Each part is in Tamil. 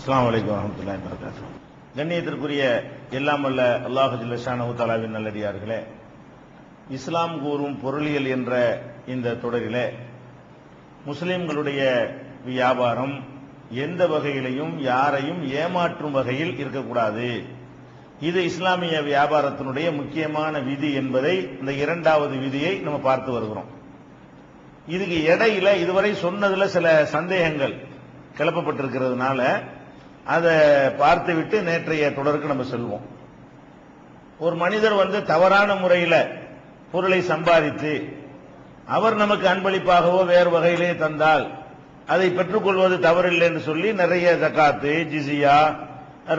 அஸ்ஸலாமு அலைக்கும் வரஹ்மத்துல்லாஹி வபரகாத்துஹு. கண்ணியத்திற்குரிய எல்லாம் வல்ல அல்லாஹ் ஜல்ல ஷானஹு தஆலாவின் நல்லடியார்களே, இஸ்லாம் கூறும் பொருளியல் என்ற இந்த தொடரிலே முஸ்லிம்களுடைய வியாபாரம் எந்த வகையிலையும் யாரையும் ஏமாற்றும் வகையில் இருக்கக்கூடாது. இது இஸ்லாமிய வியாபாரத்தினுடைய முக்கியமான விதி என்பதை இந்த இரண்டாவது விதியை நம்ம பார்த்து வருகிறோம். இதுக்கு இடையில இதுவரை சொன்னதுல சில சந்தேகங்கள் கிளப்பப்பட்டிருக்கிறதுனால அதை பார்த்துவிட்டு நேற்றைய தொடருக்கு நம்ம செல்வோம். ஒரு மனிதர் தவறான முறையில் பொருளை சம்பாதித்து அவர் நமக்கு அன்பளிப்பாகவோ வேறு வகையிலே தந்தால் அதை பெற்றுக்கொள்வது தவறில்லை என்று சொல்லி நிறைய ஜகாத்து, ஜிசியா,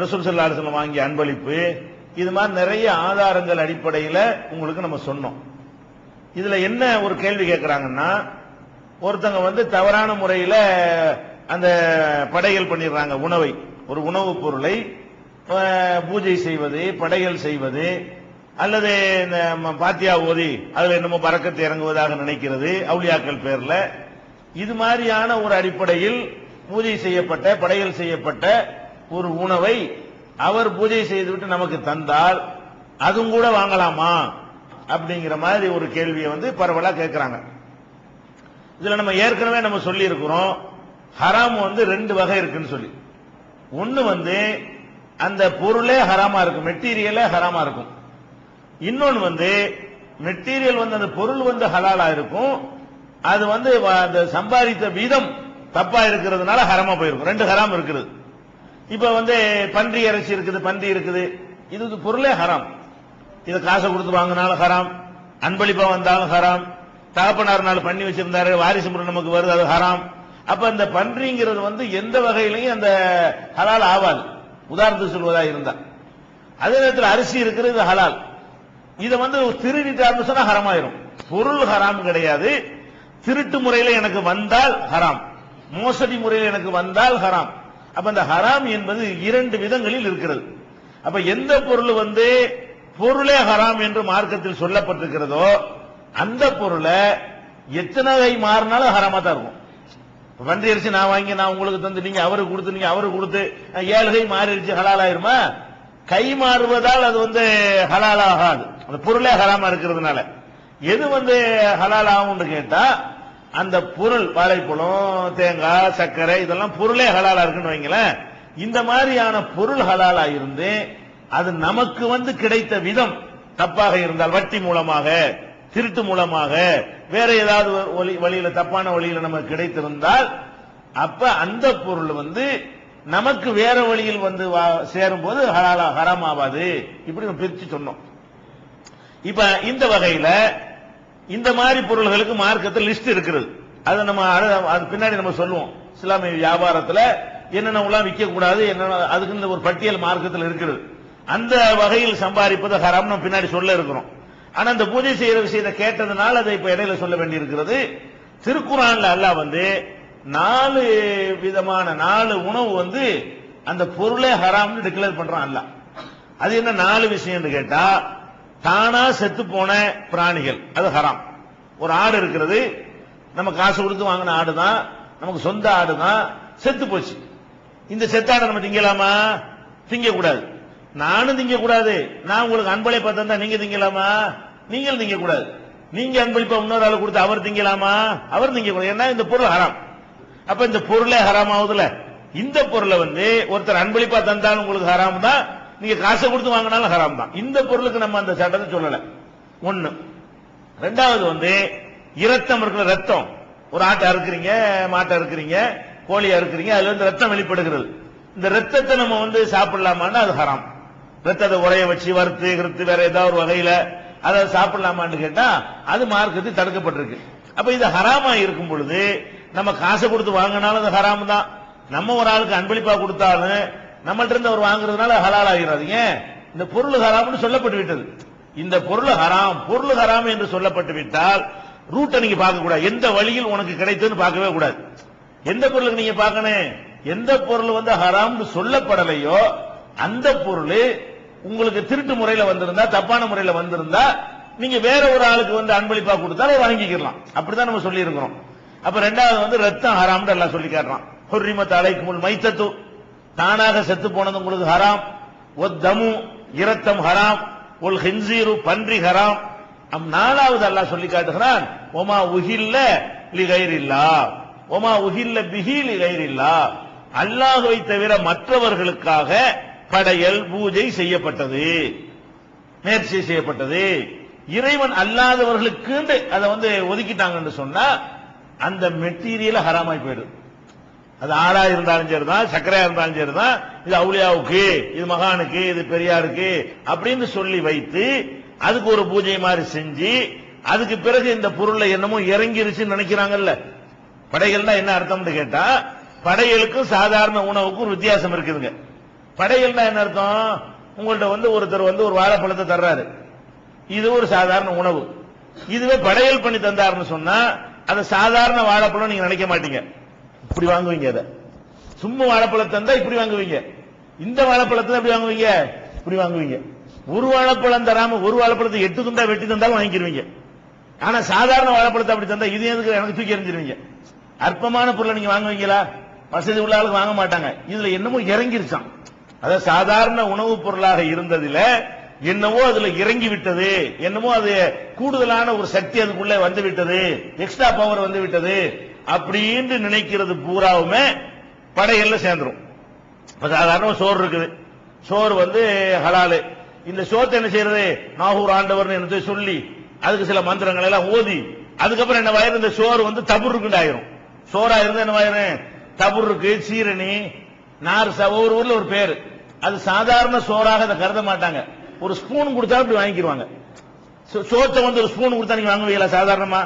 ரசூல் ஸல்லல்லாஹு அலைஹி வஸல்லம் வாங்கிய அன்பளிப்பு, இது மாதிரி நிறைய ஆதாரங்கள் அடிப்படையில் உங்களுக்கு நம்ம சொன்னோம். இதுல என்ன ஒரு கேள்வி கேட்கிறாங்கன்னா, ஒருத்தங்க தவறான முறையில் அந்த படையல் பண்ணிடுறாங்க. உணவை, ஒரு உணவுப் பொருளை பூஜை செய்வது, படையல் செய்வது, அல்லது பாத்தியா ஓதி அதுல என்னமோ பரக்கத்து இறங்குவதாக நினைக்கிறது அவுலியாக்கள் பேர்ல. இது மாதிரியான ஒரு அடிப்படையில் பூஜை செய்யப்பட்ட, படையல் செய்யப்பட்ட ஒரு உணவை அவர் பூஜை செய்துவிட்டு நமக்கு தந்தால் அதுவும் கூட வாங்கலாமா அப்படிங்கிற மாதிரி ஒரு கேள்வியை பரவலா கேட்கிறாங்க. இதுல நம்ம ஏற்கனவே நம்ம சொல்லி இருக்கிறோம், ஹராம் ரெண்டு வகை இருக்குன்னு சொல்லி. ஒன்னு அந்த பொருளே ஹராமா இருக்கும், மெட்டீரியலே ஹராமா இருக்கும். இன்னொன்னு மெட்டீரியல் அந்த பொருள் ஹலாலா இருக்கும், அது அந்த சம்பாதித்த விதம் தப்பா இருக்கிறதுனால ஹராமா போயிருக்கும். ரெண்டு ஹராம் இருக்குது. இப்ப பன்றி இறைச்சி இருக்குது, பன்றி இருக்குது, இது பொருளே ஹராம். இதை காசை கொடுத்து வாங்கினாலும் ஹராம், அன்பளிப்பா வந்தாலும் ஹராம், தகப்பனார் பண்ணி வச்சிருந்தாரு வாரிசு முறை நமக்கு வருது, அது ஹராம். அப்ப இந்த பன்றிங்கிறது எந்த வகையிலையும் அந்த ஹலால் ஆவாது. உதாரணத்துக்கு சொல்வதா இருந்தா, அதே நேரத்தில் அரிசி இருக்கிறது ஹலால். இதை திருடிட்டாருன்னு சொன்னா ஹராமாயிரும். பொருள் ஹராம் கிடையாது, திருட்டு முறையில் எனக்கு வந்தால் ஹராம், மோசடி முறையில் எனக்கு வந்தால் ஹராம். அப்ப அந்த ஹராம் என்பது இரண்டு விதங்களில் இருக்கிறது. அப்ப எந்த பொருள் பொருளே ஹராம் என்று மார்க்கத்தில் சொல்லப்பட்டிருக்கிறதோ அந்த பொருளை எத்தனை கை மாறினாலும் ஹராமா தான் இருக்கும். பன்றி அரிசி நான் வாங்கி நான் உங்களுக்கு தந்து நீங்க அவருக்கு கொடுத்து நீங்க அவருக்கு கொடுத்து 7 கை மாறிடுச்சு, ஹலால் ஆயிருமா? கை மாறுவதால் அது ஹலால் ஆகாது, அந்த பொருளே ஹராமா இருக்கிறதுனால. எது ஹலால் ஆகும்னு கேட்டா, அந்த பொருள் வாழைப்பழம், தேங்காய், சர்க்கரை, இதெல்லாம் பொருளே ஹலாலா இருக்குன்னு வைங்களேன். இந்த மாதிரியான பொருள் ஹலாலா இருந்து அது நமக்கு கிடைத்த விதம் தப்பாக இருந்தால், வட்டி மூலமாக, திருட்டு மூலமாக, வேற ஏதாவது வழியில தப்பான வழியில நமக்கு கிடைத்திருந்தால், அப்ப அந்த பொருள் நமக்கு வேற வழியில் சேரும் போது ஹலாலா ஹராம் ஆகாது. இப்படி பிரிச்சு சொன்னோம். இப்ப இந்த வகையில இந்த மாதிரி பொருள்களுக்கு மார்க்கத்தில் லிஸ்ட் இருக்கிறது. அதை நம்ம அது பின்னாடி நம்ம சொல்லுவோம். இஸ்லாமிய வியாபாரத்தில் என்னென்ன விற்க கூடாது, என்னென்ன அதுக்கு ஒரு பட்டியல் மார்க்கத்தில் இருக்கிறது. அந்த வகையில் சம்பாதிப்பது ஹராம் நம்ம பின்னாடி சொல்ல இருக்கிறோம். ஆனா அந்த பூஜை செய்யற விஷயத்தை கேட்டதுனால அதை இப்ப இடையில சொல்ல வேண்டி இருக்கிறது. திருக்குறான்ல அல்லாஹ் 4 விதமான 4 உணவு அந்த பொருளே ஹராம்னு டிக்ளேர் பண்றான் அல்லாஹ். அது என்ன 4 விஷயம் கேட்டா, தானா செத்து போன பிராணிகள் அது ஹராம். ஒரு ஆடு இருக்கிறது, நம்ம காசு கொடுத்து வாங்கின ஆடு தான், நமக்கு சொந்த ஆடு தான், செத்து போச்சு. இந்த செத்தாடை நம்ம திங்கலாமா? திங்க கூடாது. நானும் திங்க கூடாது. நான் உங்களுக்கு அன்பளிப்பா தந்தா நீங்க திங்கலாமா? நீங்கள் திங்க கூடாது. நீங்க அன்பளிப்பா இன்னொரு ஆளு கொடுத்து அவர் திங்கலாமா? அவர் திங்க கூடாது. ஏன்னா இந்த பொருள் ஹராம். அப்ப இந்த பொருளே ஹராம் ஆகுதுல. இந்த பொருளை ஒருத்தர் அன்பளிப்பா தந்தாலும் உங்களுக்கு ஹராம் தான், நீங்க காசை கொடுத்து வாங்கினாலும் ஹராம் தான். இந்த பொருளுக்கு நம்ம அந்த சட்டத்தை சொல்லல. ஒண்ணு. ரெண்டாவது இரத்தம் இருக்கிற ரத்தம், ஒரு ஆட்டை அறுக்கிறீங்க, மாட்டை அறுக்கிறீங்க, கோழியா இருக்கிறீங்க, அதுல ரத்தம் வெளிப்படுகிறது. இந்த ரத்தத்தை நம்ம சாப்பிடலாமான்னு அது ஹராம். ரத்தத்தை உரைய வச்சு வறுத்து கிருத்து வேற ஏதாவது ஒரு வகையில அதை சாப்பிடலாமான்னு கேட்டா அது மார்க்கத்தில் தடுக்கப்பட்டிருக்கு. அப்ப இது ஹராமா இருக்கும் பொழுது நம்ம காசை கொடுத்து வாங்கினாலும் அது ஹராம் தான். நம்ம ஒரு ஆளுக்கு அன்பளிப்பா கொடுத்தாலும் நம்மள்ட்ட இருந்து அவர் வாங்குறதுனால ஹலால் ஆகிறாது. ஏன்? இந்த பொருள் ஹராம்னு சொல்லப்பட்டு விட்டது. இந்த பொருள் ஹராம், பொருள் ஹராம் என்று சொல்லப்பட்டு விட்டால் ரூட்டை நீங்க பார்க்க கூடாது. எந்த வழியில் உனக்கு கிடைத்ததுன்னு பார்க்கவே கூடாது. எந்த பொருளுக்கு நீங்க பார்க்கணும்? எந்த பொருள் ஹராம்னு சொல்லப்படலையோ அந்த பொருள் உங்களுக்கு திருட்டு முறையில வந்திருந்தா, தப்பான முறையில வந்திருந்தா, நீங்க வேற ஒரு ஆளுக்கு அன்பளிப்பா கொடுத்தாலும் வாங்கிக்கலாம். அப்படிதான் நம்ம சொல்லி இருக்கிறோம். அப்ப ரெண்டாவது ரத்தம் ஹராம்னு எல்லாம் சொல்லி காட்டுறான். ஹுர்ரிமத் அலைக்குமுல் மைத்தத்து, தானாக செத்து போனது உங்களுக்கு ஹராம். ஒத்தமு இரத்தம் ஹராம். ஒல் ஹின்சீரு பன்றி ஹராம். நாலாவது அல்லாஹ் சொல்லி காட்டுகிறான், ஒமா உஹில்ல லிகைரில்லா, ஒமா உஹில்ல பிஹி லிகைரில்லா, அல்லாஹ்வை தவிர மற்றவர்களுக்காக படையல் பூஜை செய்யப்பட்டது, நேர்ச்சி செய்யப்பட்டது. இறைவன் அல்லாதவர்களுக்கு அதை ஒதுக்கிட்டாங்கன்னு சொன்னா அந்த மெட்டீரியல் ஹராமாய் போயிடுது. அது ஆடா இருந்தாலும் சரிதான், சக்கரையா இருந்தாலும் சரிதான், இது அவுலியாவுக்கு, இது மகானுக்கு, இது பெரியாருக்கு அப்படின்னு சொல்லி வைத்து அதுக்கு ஒரு பூஜை மாதிரி செஞ்சு அதுக்கு பிறகு இந்த பொருளை என்னமோ இறங்கிருச்சுன்னு நினைக்கிறாங்கல்ல. படையல்னா என்ன அர்த்தம்னு கேட்டா, படையலுக்கும் சாதாரண உணவுக்கும் வித்தியாசம் இருக்குதுங்க. படையல்னா என்ன அர்த்தம்? உங்கள்ட்ட ஒருத்தர் ஒரு வாழைப்பழத்தை தர்றாரு, இது ஒரு சாதாரண உணவு. இதுவே படையல் பண்ணி தந்தாருன்னு சொன்னா அது சாதாரண வாழைப்பழம் நீங்க நினைக்க மாட்டீங்க, இப்படி வாங்குவீங்க. அதை சும்மா வாழைப்பழத்தை தந்தா இப்படி வாங்குவீங்க, இந்த வாழைப்பழத்தை எப்படி வாங்குவீங்க, இப்படி வாங்குவீங்க. ஒரு வாழைப்பழம் தராம ஒரு வாழைப்பழத்தை 8 துண்டா வெட்டி தந்தாலும் வாங்கிடுவீங்க. ஆனா சாதாரண வாழைப்பழத்தை அப்படி தந்தா இது எதுக்கு எனக்கு தூக்கி எறிஞ்சிருவீங்க. அற்பமான பொருளை நீங்க வாங்குவீங்களா? வசதி உள்ள ஆளுக்கு வாங்க மாட்டாங்க. இதுல என்னமோ இறங்கிருச்சான். அதாவது சாதாரண உணவுப் பொருளாக இருந்ததுல என்னவோ அதுல இறங்கி விட்டது, என்னமோ அது கூடுதலான ஒரு சக்தி அதுக்குள்ள வந்து விட்டது, எக்ஸ்ட்ரா பவர் வந்து விட்டது அப்படின்னு நினைக்கிறது பூராவுமே படையல்ல சேர்ந்துரும். சாதாரண சோறு இருக்குது, சோறு ஹலாலு. இந்த சோத்தை என்ன செய்யறது? நாகூர் ஆண்டவர் என்ன சொல்லி அதுக்கு சில மந்திரங்கள் எல்லாம் ஓதி அதுக்கப்புறம் என்ன வாயிரும், இந்த சோறு தபுருக்கு ஆயிரும். சோறா இருந்தா என்ன வாயிரும்? தபுருக்கு, சீரணி, நார்சா, ஒவ்வொரு ஊர்ல ஒரு பேரு. அது சாதாரண சோறாக அதை கருத மாட்டாங்க. ஒரு ஸ்பூன் கொடுத்தா அப்படி வாங்கிடுவாங்க. சோத்தை ஒரு ஸ்பூன் கொடுத்தா நீங்க வாங்குவீங்களா? சாதாரணமா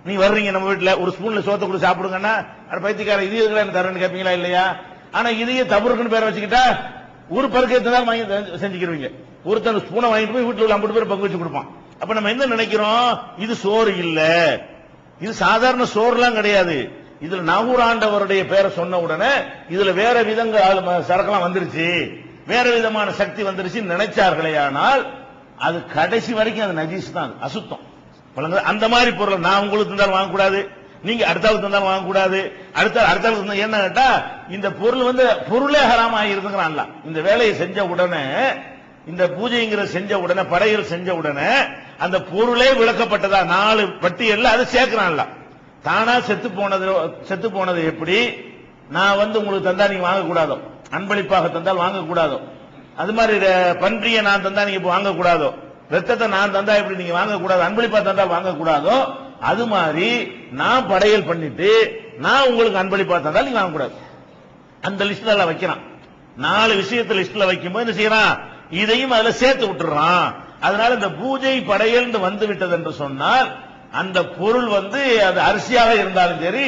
நீ வர்றீங்க நம்ம வீட்டுல ஒரு ஸ்பூன்ல சோத்தை கொடுத்து சாப்பிடுங்கன்னா பைத்தியக்கார இது என்ன தரேன்னு கேட்பீங்களா? இல்லையா? ஆனா இதையே தபுருக்குன்னு பேரை வச்சுக்கிட்டா ஒரு பருக்கத்தை வாங்கி செஞ்சுக்கிறீங்க. ஒருத்தர் ஸ்பூனை வாங்கிட்டு போய் வீட்டுல உள்ள 50 பேர் பங்கு வச்சு கொடுப்பான். அப்ப நம்ம என்ன நினைக்கிறோம்? இது சோறு இல்ல, இது சாதாரண சோறுலாம் கிடையாது. இதுல நாகூர் ஆண்டவருடைய பேரை சொன்ன உடனே இதுல வேற விதங்கள் சரக்கெல்லாம் வந்துருச்சு, வேற விதமான சக்தி வந்துருச்சு நினைச்சார்களே. ஆனால் அது கடைசி வரைக்கும் அது நஜீஸ் தான், அசுத்தம். அந்த மாதிரி பொருள் நான் உங்களுக்கு தந்தாலும் வாங்கக்கூடாது, நீங்க அடுத்தாவுக்கு தந்தாலும் வாங்கக்கூடாது. அடுத்தாவுக்கு என்ன கேட்டா இந்த பொருள் பொருளே ஹராம் ஆகிருக்குங்கிறான்ல. இந்த வேலையை செஞ்ச உடனே, இந்த பூஜைங்கிற செஞ்ச உடனே, படையல் செஞ்ச உடனே அந்த பொருளே விளக்கப்பட்டதா 4 பட்டியல்ல அதை சேர்க்கிறான்ல. தானா செத்து போனது எப்படி நான் உங்களுக்கு தந்தா நீங்க வாங்கக்கூடாதோ, அன்பளிப்பாக தந்தால் வாங்கக்கூடாதோ, அது மாதிரி பன்றியை நான் தந்தா நீங்க வாங்கக்கூடாதோ, ரத்தத்தை நான் தந்தா எப்படி நீங்க வாங்கக்கூடாது, அன்பளிப்பா தந்தால் வாங்கக்கூடாதோ, அது மாதிரி நான் படையல் பண்ணிட்டு நான் உங்களுக்கு அன்பளிப்பா தந்தால் நீங்க வாங்கக்கூடாது. அந்த லிஸ்ட்ல வைக்கிறான். 4 விஷயத்தை லிஸ்ட்ல வைக்கும்போது என்ன செய்யறான்? இதையும் அதுல சேர்த்து விட்டுறான். அதனால இந்த பூஜை படையல் வந்து விட்டது என்று சொன்னால் அந்த பொருள் அது அரிசியாக இருந்தாலும் சரி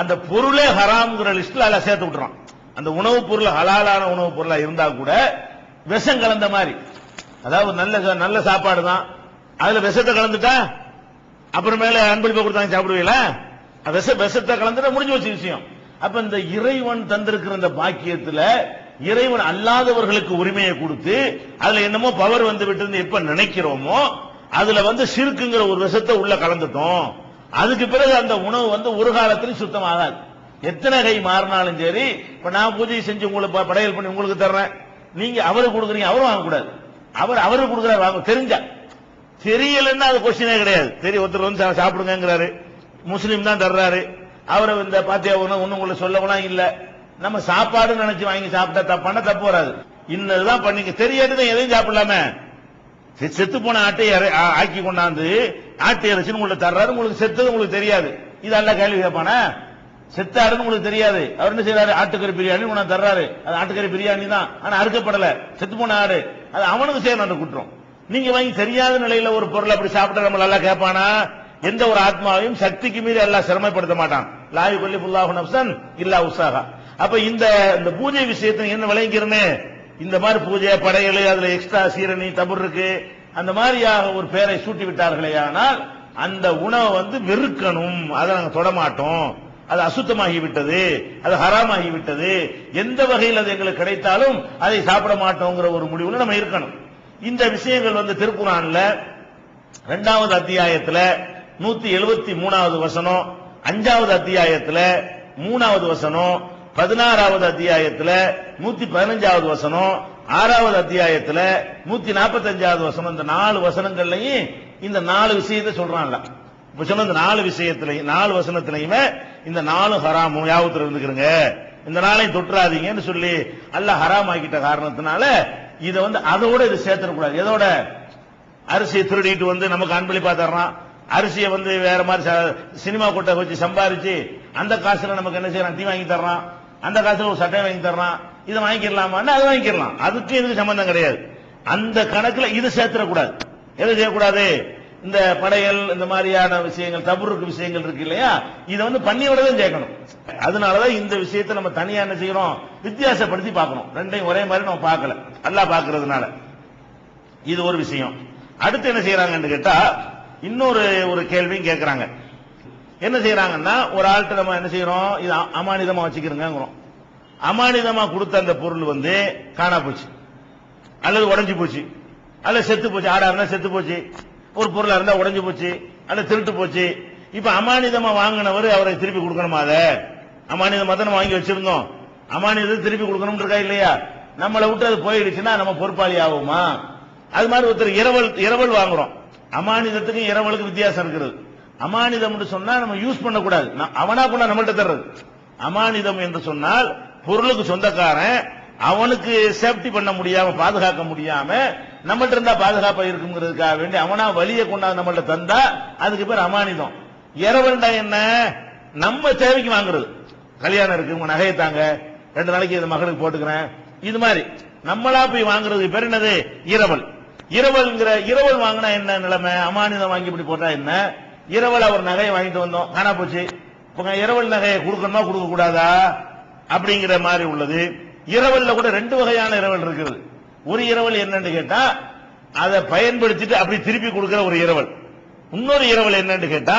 அந்த பொருளே ஹராம்ங்கிற லிஸ்ட்ல அதுல சேர்த்து விட்டுறான். அந்த உணவுப் பொருள் ஹலாலான உணவுப் பொருளா இருந்தா கூட விஷம் கலந்த மாதிரி, அதாவது நல்ல சாப்பாடு தான், அதுல விஷத்தை கலந்துட்டா அப்புறமேல அன்பளிப்பை கொடுத்தாங்க சாப்பிடுவீங்களா? விஷத்தை கலந்துட்டா முடிஞ்சு வச்ச விஷயம். அப்ப இந்த இறைவன் தந்திருக்கிற இந்த பாக்கியத்துல இறைவன் அல்லாதவர்களுக்கு உரிமையை கொடுத்து அதுல என்னமோ பவர் வந்து விட்டு எப்ப நினைக்கிறோமோ அதுல சிறுக்குங்கிற ஒரு விஷத்தை உள்ள கலந்துட்டோம். அதுக்கு பிறகு அந்த உணவு ஒரு காலத்திலும் சுத்தமாகாது. எத்தனை கை மாறினாலும் சரி. இப்ப நான் பூஜை செஞ்சு உங்களுக்கு படையல் பண்ணி உங்களுக்கு தர்றேன், நீங்க அவருக்கு கொடுக்குறீங்க, அவரும் வாங்கக்கூடாது. அவருக்கு கொடுக்குறாரு, வாங்க தெரிஞ்சா. தெரியலன்னா அது கொஸ்டினே கிடையாது. ஒருத்தர் சாப்பிடுங்கிறாரு, முஸ்லீம் தான் தர்றாரு, அவரை இந்த பாத்தியா ஒண்ணு உங்களை சொல்லலாம் இல்ல. நம்ம சாப்பாடு நினைச்சு வாங்கி சாப்பிட்டா தப்பான தப்பு வராது. இன்னதுதான் பண்ணீங்க தெரியாதுதான் எதையும் சாப்பிடலாமே. செத்து போன ஆட்டையை ஆக்கி கொண்டாந்து ஆட்டு இறைச்சின்னு உங்களுக்கு தர்றாரு, உங்களுக்கு செத்தது உங்களுக்கு தெரியாது. இது அல்ல கேள்வி கேட்பானா? செத்தாருன்னு உங்களுக்கு தெரியாது, அவர் என்ன செய்யறாரு? ஆட்டுக்கறி பிரியாணி உனக்கு தர்றாரு, அது ஆட்டுக்கறி பிரியாணி தான், ஆனா அறுக்கப்படல, செத்து போன ஆடு, அது அவனுக்கு செய்யணும் அந்த குற்றம். நீங்க வாங்கி தெரியாத நிலையில ஒரு பொருள் அப்படி சாப்பிட்டா நம்ம நல்லா கேட்பானா? எந்த ஒரு ஆத்மாவையும் சக்திக்கு மீறி எல்லாம் சிரமப்படுத்த மாட்டான். லாயு கல்லிஃபுல்லாஹு நஃப்ஸன் இல்லா உஸாஹா. அப்ப இந்த பூஜை விஷயத்தை என்ன விளங்கிறனே, இந்த மாதிரி பூஜை படையல் அதுல எக்ஸ்ட்ரா சீரணி தபுர் இருக்கு, அந்த மாதிரியாக ஒரு பேரை சூட்டி விட்டார்களே. ஆனால் அந்த உணவை வெறுக்கணும், அதை நாங்க தொடமாட்டோம், அது அசுத்தமாகி விட்டது, அது ஹராமாகி விட்டது, எந்த வகையில் அது எங்களுக்கு கிடைத்தாலும் அதை சாப்பிட மாட்டோங்கிற ஒரு முடிவுல நம்ம இருக்கணும். இந்த விஷயங்கள் திருக்குர்ஆன்ல 2வது அத்தியாயத்துல 173வது வசனம், 5வது அத்தியாயத்துல 3வது வசனம், 16வது அத்தியாயத்துல 115வது வசனம், 6வது அத்தியாயத்துல 145வது வசனம், இந்த 4 வசனங்கள்லயும் இந்த 4 விஷயத்தை சொல்றான்ல. இப்ப சொன்ன இந்த 4 விஷயத்திலையும் 4 வசனத்திலையுமே இந்த 4 ஹராமும் யாவத்துல இருந்துக்கிறங்க, இந்த நாளையும் தொற்றாதீங்கன்னு சொல்லி அல்லாஹ் ஹராம் ஆக்கிட்ட காரணத்தினால இதை அதோட இது சேர்த்துடக்கூடாது. எதோட? அரிசியை திருடிட்டு நமக்கு அன்பளிப்பா தர்றான், அரிசியை வேற மாதிரி சினிமா கொட்டை வச்சு சம்பாரிச்சு அந்த காசுல நமக்கு என்ன செய்யறான், டீ வாங்கி தர்றான், அந்த காசுல ஒரு சட்டை வாங்கி தர்றான், இதை வாங்கிக்கலாமான்னு அது வாங்கிக்கலாம், அதுக்கு இதுக்கு சம்பந்தம் கிடையாது. அந்த கணக்குல இது சேர்த்துடக்கூடாது. எது செய்யக்கூடாது? இந்த படையல் இந்த மாதிரியான விஷயங்கள், தபுருக்கு விஷயங்கள் இருக்கு இல்லையா, இதை பண்ணியோட தான் சேர்க்கணும். அதனாலதான் இந்த விஷயத்தை நம்ம தனியா என்ன செய்யறோம், வித்தியாசப்படுத்தி பார்க்கணும். ரெண்டையும் ஒரே மாதிரி நம்ம பார்க்கல, அல்லாஹ் பார்க்கறதுனால. இது ஒரு விஷயம். அடுத்து என்ன செய்யறாங்கன்னு கேட்டா, இன்னொரு கேள்வியும் கேட்கறாங்க. என்ன செய்யறாங்கன்னா, ஒரு ஆள்கிட்ட நம்ம என்ன செய்யறோம், இது அமானிதமா வச்சுக்கிறோங்கிறோம். அமானிதமா கொடுத்த அந்த பொருள் காணா போச்சு, அல்லது உடைஞ்சு போச்சு, அல்லது செத்து போச்சு. ஆடாருன்னா செத்து போச்சு, ஒரு பொருளா இருந்தா உடைஞ்சு போச்சு, அல்லது திருட்டு போச்சு. இப்ப அமானிதமா வாங்கினவர் அவரை திருப்பி கொடுக்கணுமா? அதை அமானிதமா தான் நம்ம வாங்கி வச்சிருந்தோம், அமானிதத்தை திருப்பி கொடுக்கணும் இருக்கா இல்லையா? நம்மளை விட்டு அது போயிடுச்சுன்னா நம்ம பொறுப்பாளி ஆகுமா? அது மாதிரி ஒருத்தர் இரவல் வாங்குறோம். அமானிதத்துக்கும் இரவலுக்கு வித்தியாசம் இருக்கிறது. அமானிதம் சொன்னா நம்ம யூஸ் பண்ணக்கூடாது, அவனா கொண்டா நம்மள்ட்ட தர்றது. அமானிதம் என்று சொன்னால் பொருளுக்கு சொந்தக்காரன் அவனுக்கு சேஃப்டி பண்ண முடியாம, பாதுகாக்க முடியாம நம்மள்ட்ட இருந்தா பாதுகாப்பா இருக்குங்கிறதுக்காக வேண்டி அவனா வழியை கொண்டாந்து நம்மள்ட்ட தந்தா அதுக்கு பேர் அமானிதம். இரவல்டா என்ன? நம்ம தேவைக்கு வாங்குறது. கல்யாணம் இருக்கு, உங்க நகையை தாங்க, 2 நாளைக்கு இது மகளுக்கு போட்டுக்கிறேன், இது மாதிரி நம்மளா போய் வாங்குறது பேர் என்னது? இரவல். இரவல் வாங்கினா என்ன நிலைமை? அமானிதம் வாங்கி இப்படி போட்டா என்ன? இரவல் அவர் நகையை வாங்கிட்டு வந்தோம், காணா போச்சு. இரவல் நகையை கொடுக்கணுமா கொடுக்க கூடாதா அப்படிங்கிற மாதிரி உள்ளது. இரவல்ல கூட 2 வகையான இரவல் இருக்குது. ஒரு இரவல் என்னன்னு கேட்டா, அதை பயன்படுத்திட்டு அப்படி திருப்பி கொடுக்கிற ஒரு இரவல். இன்னொரு இரவல் என்னன்னு கேட்டா,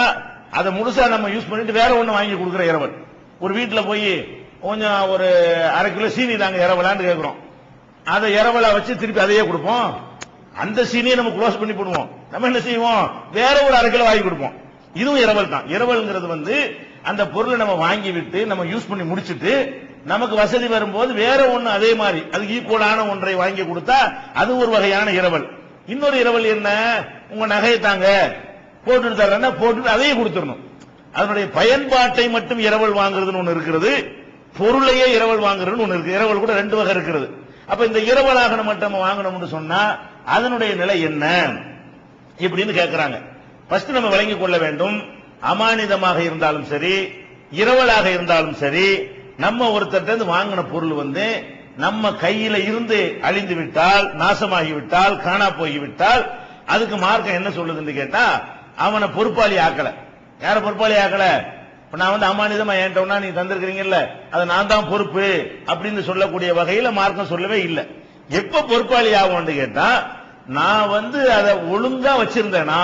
அதை முழுசா நம்ம யூஸ் பண்ணிட்டு வேற ஒண்ணு வாங்கி கொடுக்கிற இரவல். ஒரு வீட்டுல போய் கொஞ்சம் ஒரு 1/2 கிலோ சீனி தாங்க இரவலான்னு கேட்கிறோம், அதை இரவலா வச்சு திருப்பி அதையே கொடுப்போம். அந்த சீனியை நம்ம க்ளோஸ் பண்ணி போடுவோம், நம்ம என்ன செய்வோம், வேற ஒரு 1/2 கிலோ வாங்கி கொடுப்போம். இதுவும் இரவல் தான். இரவல்ங்கிறது அந்த பொருளை நம்ம வாங்கி விட்டு நம்ம யூஸ் பண்ணி முடிச்சிட்டு நமக்கு வசதி வரும்போது வேற ஒண்ணு அதே மாதிரி அதுக்கு ஈக்குவலான ஒன்றை வாங்கி கொடுத்தா அது ஒரு வகையான இரவல். இன்னொரு இரவல் என்ன? உங்க நகையை தாங்க போட்டுட்டு தரேன்னா போட்டுட்டு அதையே கொடுத்துடணும். அதனுடைய பயன்பாட்டை மட்டும் இரவல் வாங்குறதுன்னு ஒண்ணு இருக்கிறது, பொருளையே இரவல் வாங்குறதுன்னு ஒண்ணு இருக்கு. இரவல் கூட 2 வகை இருக்கிறது. அப்ப இந்த இரவலாக மட்டும் நம்ம வாங்கணும்னு சொன்னா அதனுடைய நிலை என்ன இப்படின்னு கேட்கிறாங்க. ஃபர்ஸ்ட் நம்ம விளங்கிக் கொள்ள வேண்டும், அமானிதமாக இருந்தாலும் சரி, இரவலாக இருந்தாலும் சரி, நம்ம ஒருத்தர் வாங்கின பொருள் நம்ம கையில இருந்து அழிந்து விட்டால், நாசமாகி விட்டால், காணா போய்விட்டால் அதுக்கு மார்க்கம் என்ன சொல்லுதுன்னு கேட்டா, அவனை பொறுப்பாளி ஆக்கல. யார பொறுப்பாளி ஆக்கல? நான் அமானிதமா ஏன்ட்டோம்னா நீ தந்திருக்கிறீங்கல்ல, அதை நான் தான் பொறுப்பு அப்படின்னு சொல்லக்கூடிய வகையில மார்க்கம் சொல்லவே இல்லை. எப்ப பொறுப்பாளி ஆகும் கேட்டா, நான் அதை ஒழுங்கா வச்சிருந்தேனா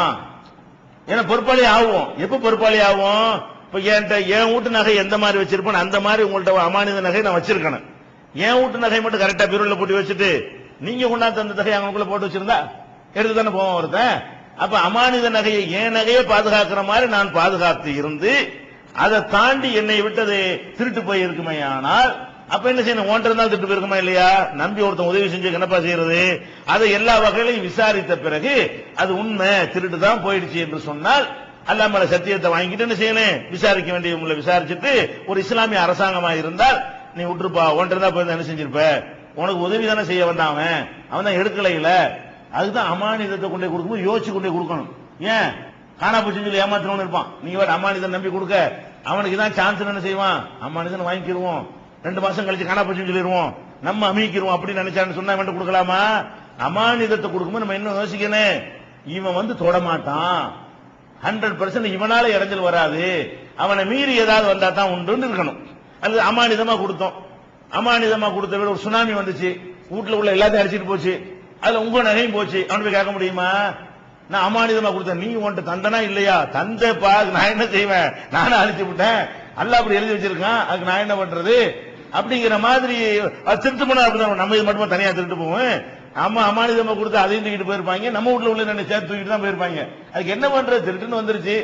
ஏன்னா பொறுப்பாளி ஆகும். எப்ப பொறுப்பாளி ஆகும்? இப்ப என் வீட்டு நகை எந்த மாதிரி வச்சிருப்பேன் அந்த மாதிரி உங்கள்ட்ட அமானித நகை நான் வச்சிருக்கேன். என் வீட்டு நகை மட்டும் கரெக்டா பீரோல போட்டு வச்சுட்டு நீங்க கொண்டாந்து அந்த நகை அவங்களுக்குள்ள போட்டு வச்சிருந்தா எடுத்து தானே போவோம் ஒருத்தன். அப்ப அமானித நகையை என் நகையை பாதுகாக்கிற மாதிரி நான் பாதுகாத்து இருந்து அதை தாண்டி என்னை விட்டது திருட்டு போய் இருக்குமே, ஆனால் அப்ப என்ன செய்யணும்? ஒன்றரை இருந்தால் திருட்டு போயிருக்குமா இல்லையா? நம்பி ஒருத்தன் உதவி செஞ்சு என்னப்பா செய்யறது? அதை எல்லா வகையிலையும் விசாரித்த பிறகு அது உண்மை திருட்டு தான் போயிடுச்சு என்று சொன்னால் அல்லாம சத்தியத்தை வாங்கிட்டு என்ன செய்யணும்? விசாரிக்க வேண்டிய உங்களை விசாரிச்சுட்டு ஒரு இஸ்லாமிய அரசாங்கமா இருந்தால் நீ விட்டுருப்பா, ஒன்றரை தான் போய் என்ன செஞ்சிருப்ப, உனக்கு உதவி தானே செய்ய வந்தான், அவன் தான் எடுக்கல. அதுதான் அமானிதத்தை கொண்டே கொடுக்கும்போது யோசிச்சு கொண்டே கொடுக்கணும். ஏன் காணா போச்சுன்னு சொல்லி ஏமாத்தினவன் இருப்பான், நீங்க அமானிதன் நம்பி கொடுக்க அவனுக்கு தான் சான்ஸ் என்ன செய்வான்? அமானிதன் வாங்கிக்கிடுவோம், 2 மாசம் கழிச்சு காணா போச்சுன்னு சொல்லிடுவோம், நம்ம அமைக்கிறோம் அப்படின்னு நினைச்சான்னு சொன்னா இவன் கொடுக்கலாமா? அமானிதத்தை கொடுக்கும்போது நம்ம என்ன யோசிக்கணும்? இவன் தொட மாட்டான், 100% இவனால இடைஞ்சல் வராது, அவனை மீறி ஏதாவது வந்தா தான் உண்டு இருக்கணும். அது அமானிதமா கொடுத்தோம், அமானிதமா கொடுத்த விட ஒரு சுனாமி வந்துச்சு, வீட்டுல உள்ள எல்லாத்தையும் அடிச்சிட்டு போச்சு, அதுல உங்க நகையும் போச்சு, அவன் போய் கேட்க முடியுமா? நான் அமானிதமா கொடுத்தேன், நீ உன்ட்ட தந்தனா இல்லையா? தந்தப்பா, நான் என்ன செய்வேன்? நானும் அழிச்சு விட்டேன், அல்ல அப்படி எழுதி வச்சிருக்கான், அதுக்கு நான் என்ன பண்றது? அப்படிங்கிற மாதிரி திருட்டு போனா அப்படிதான். நம்ம இது மட்டும் தனியா திருட்டு போவோம், அம்மா அமானிதமா கொடுத்து அதையும் தூக்கிட்டு போயிருப்பாங்க, நம்ம வீட்டுல உள்ள சேர்த்து தூக்கிட்டு தான் போயிருப்பாங்க. அதுக்கு என்ன பண்றது? திருட்டுன்னு வந்துருச்சு,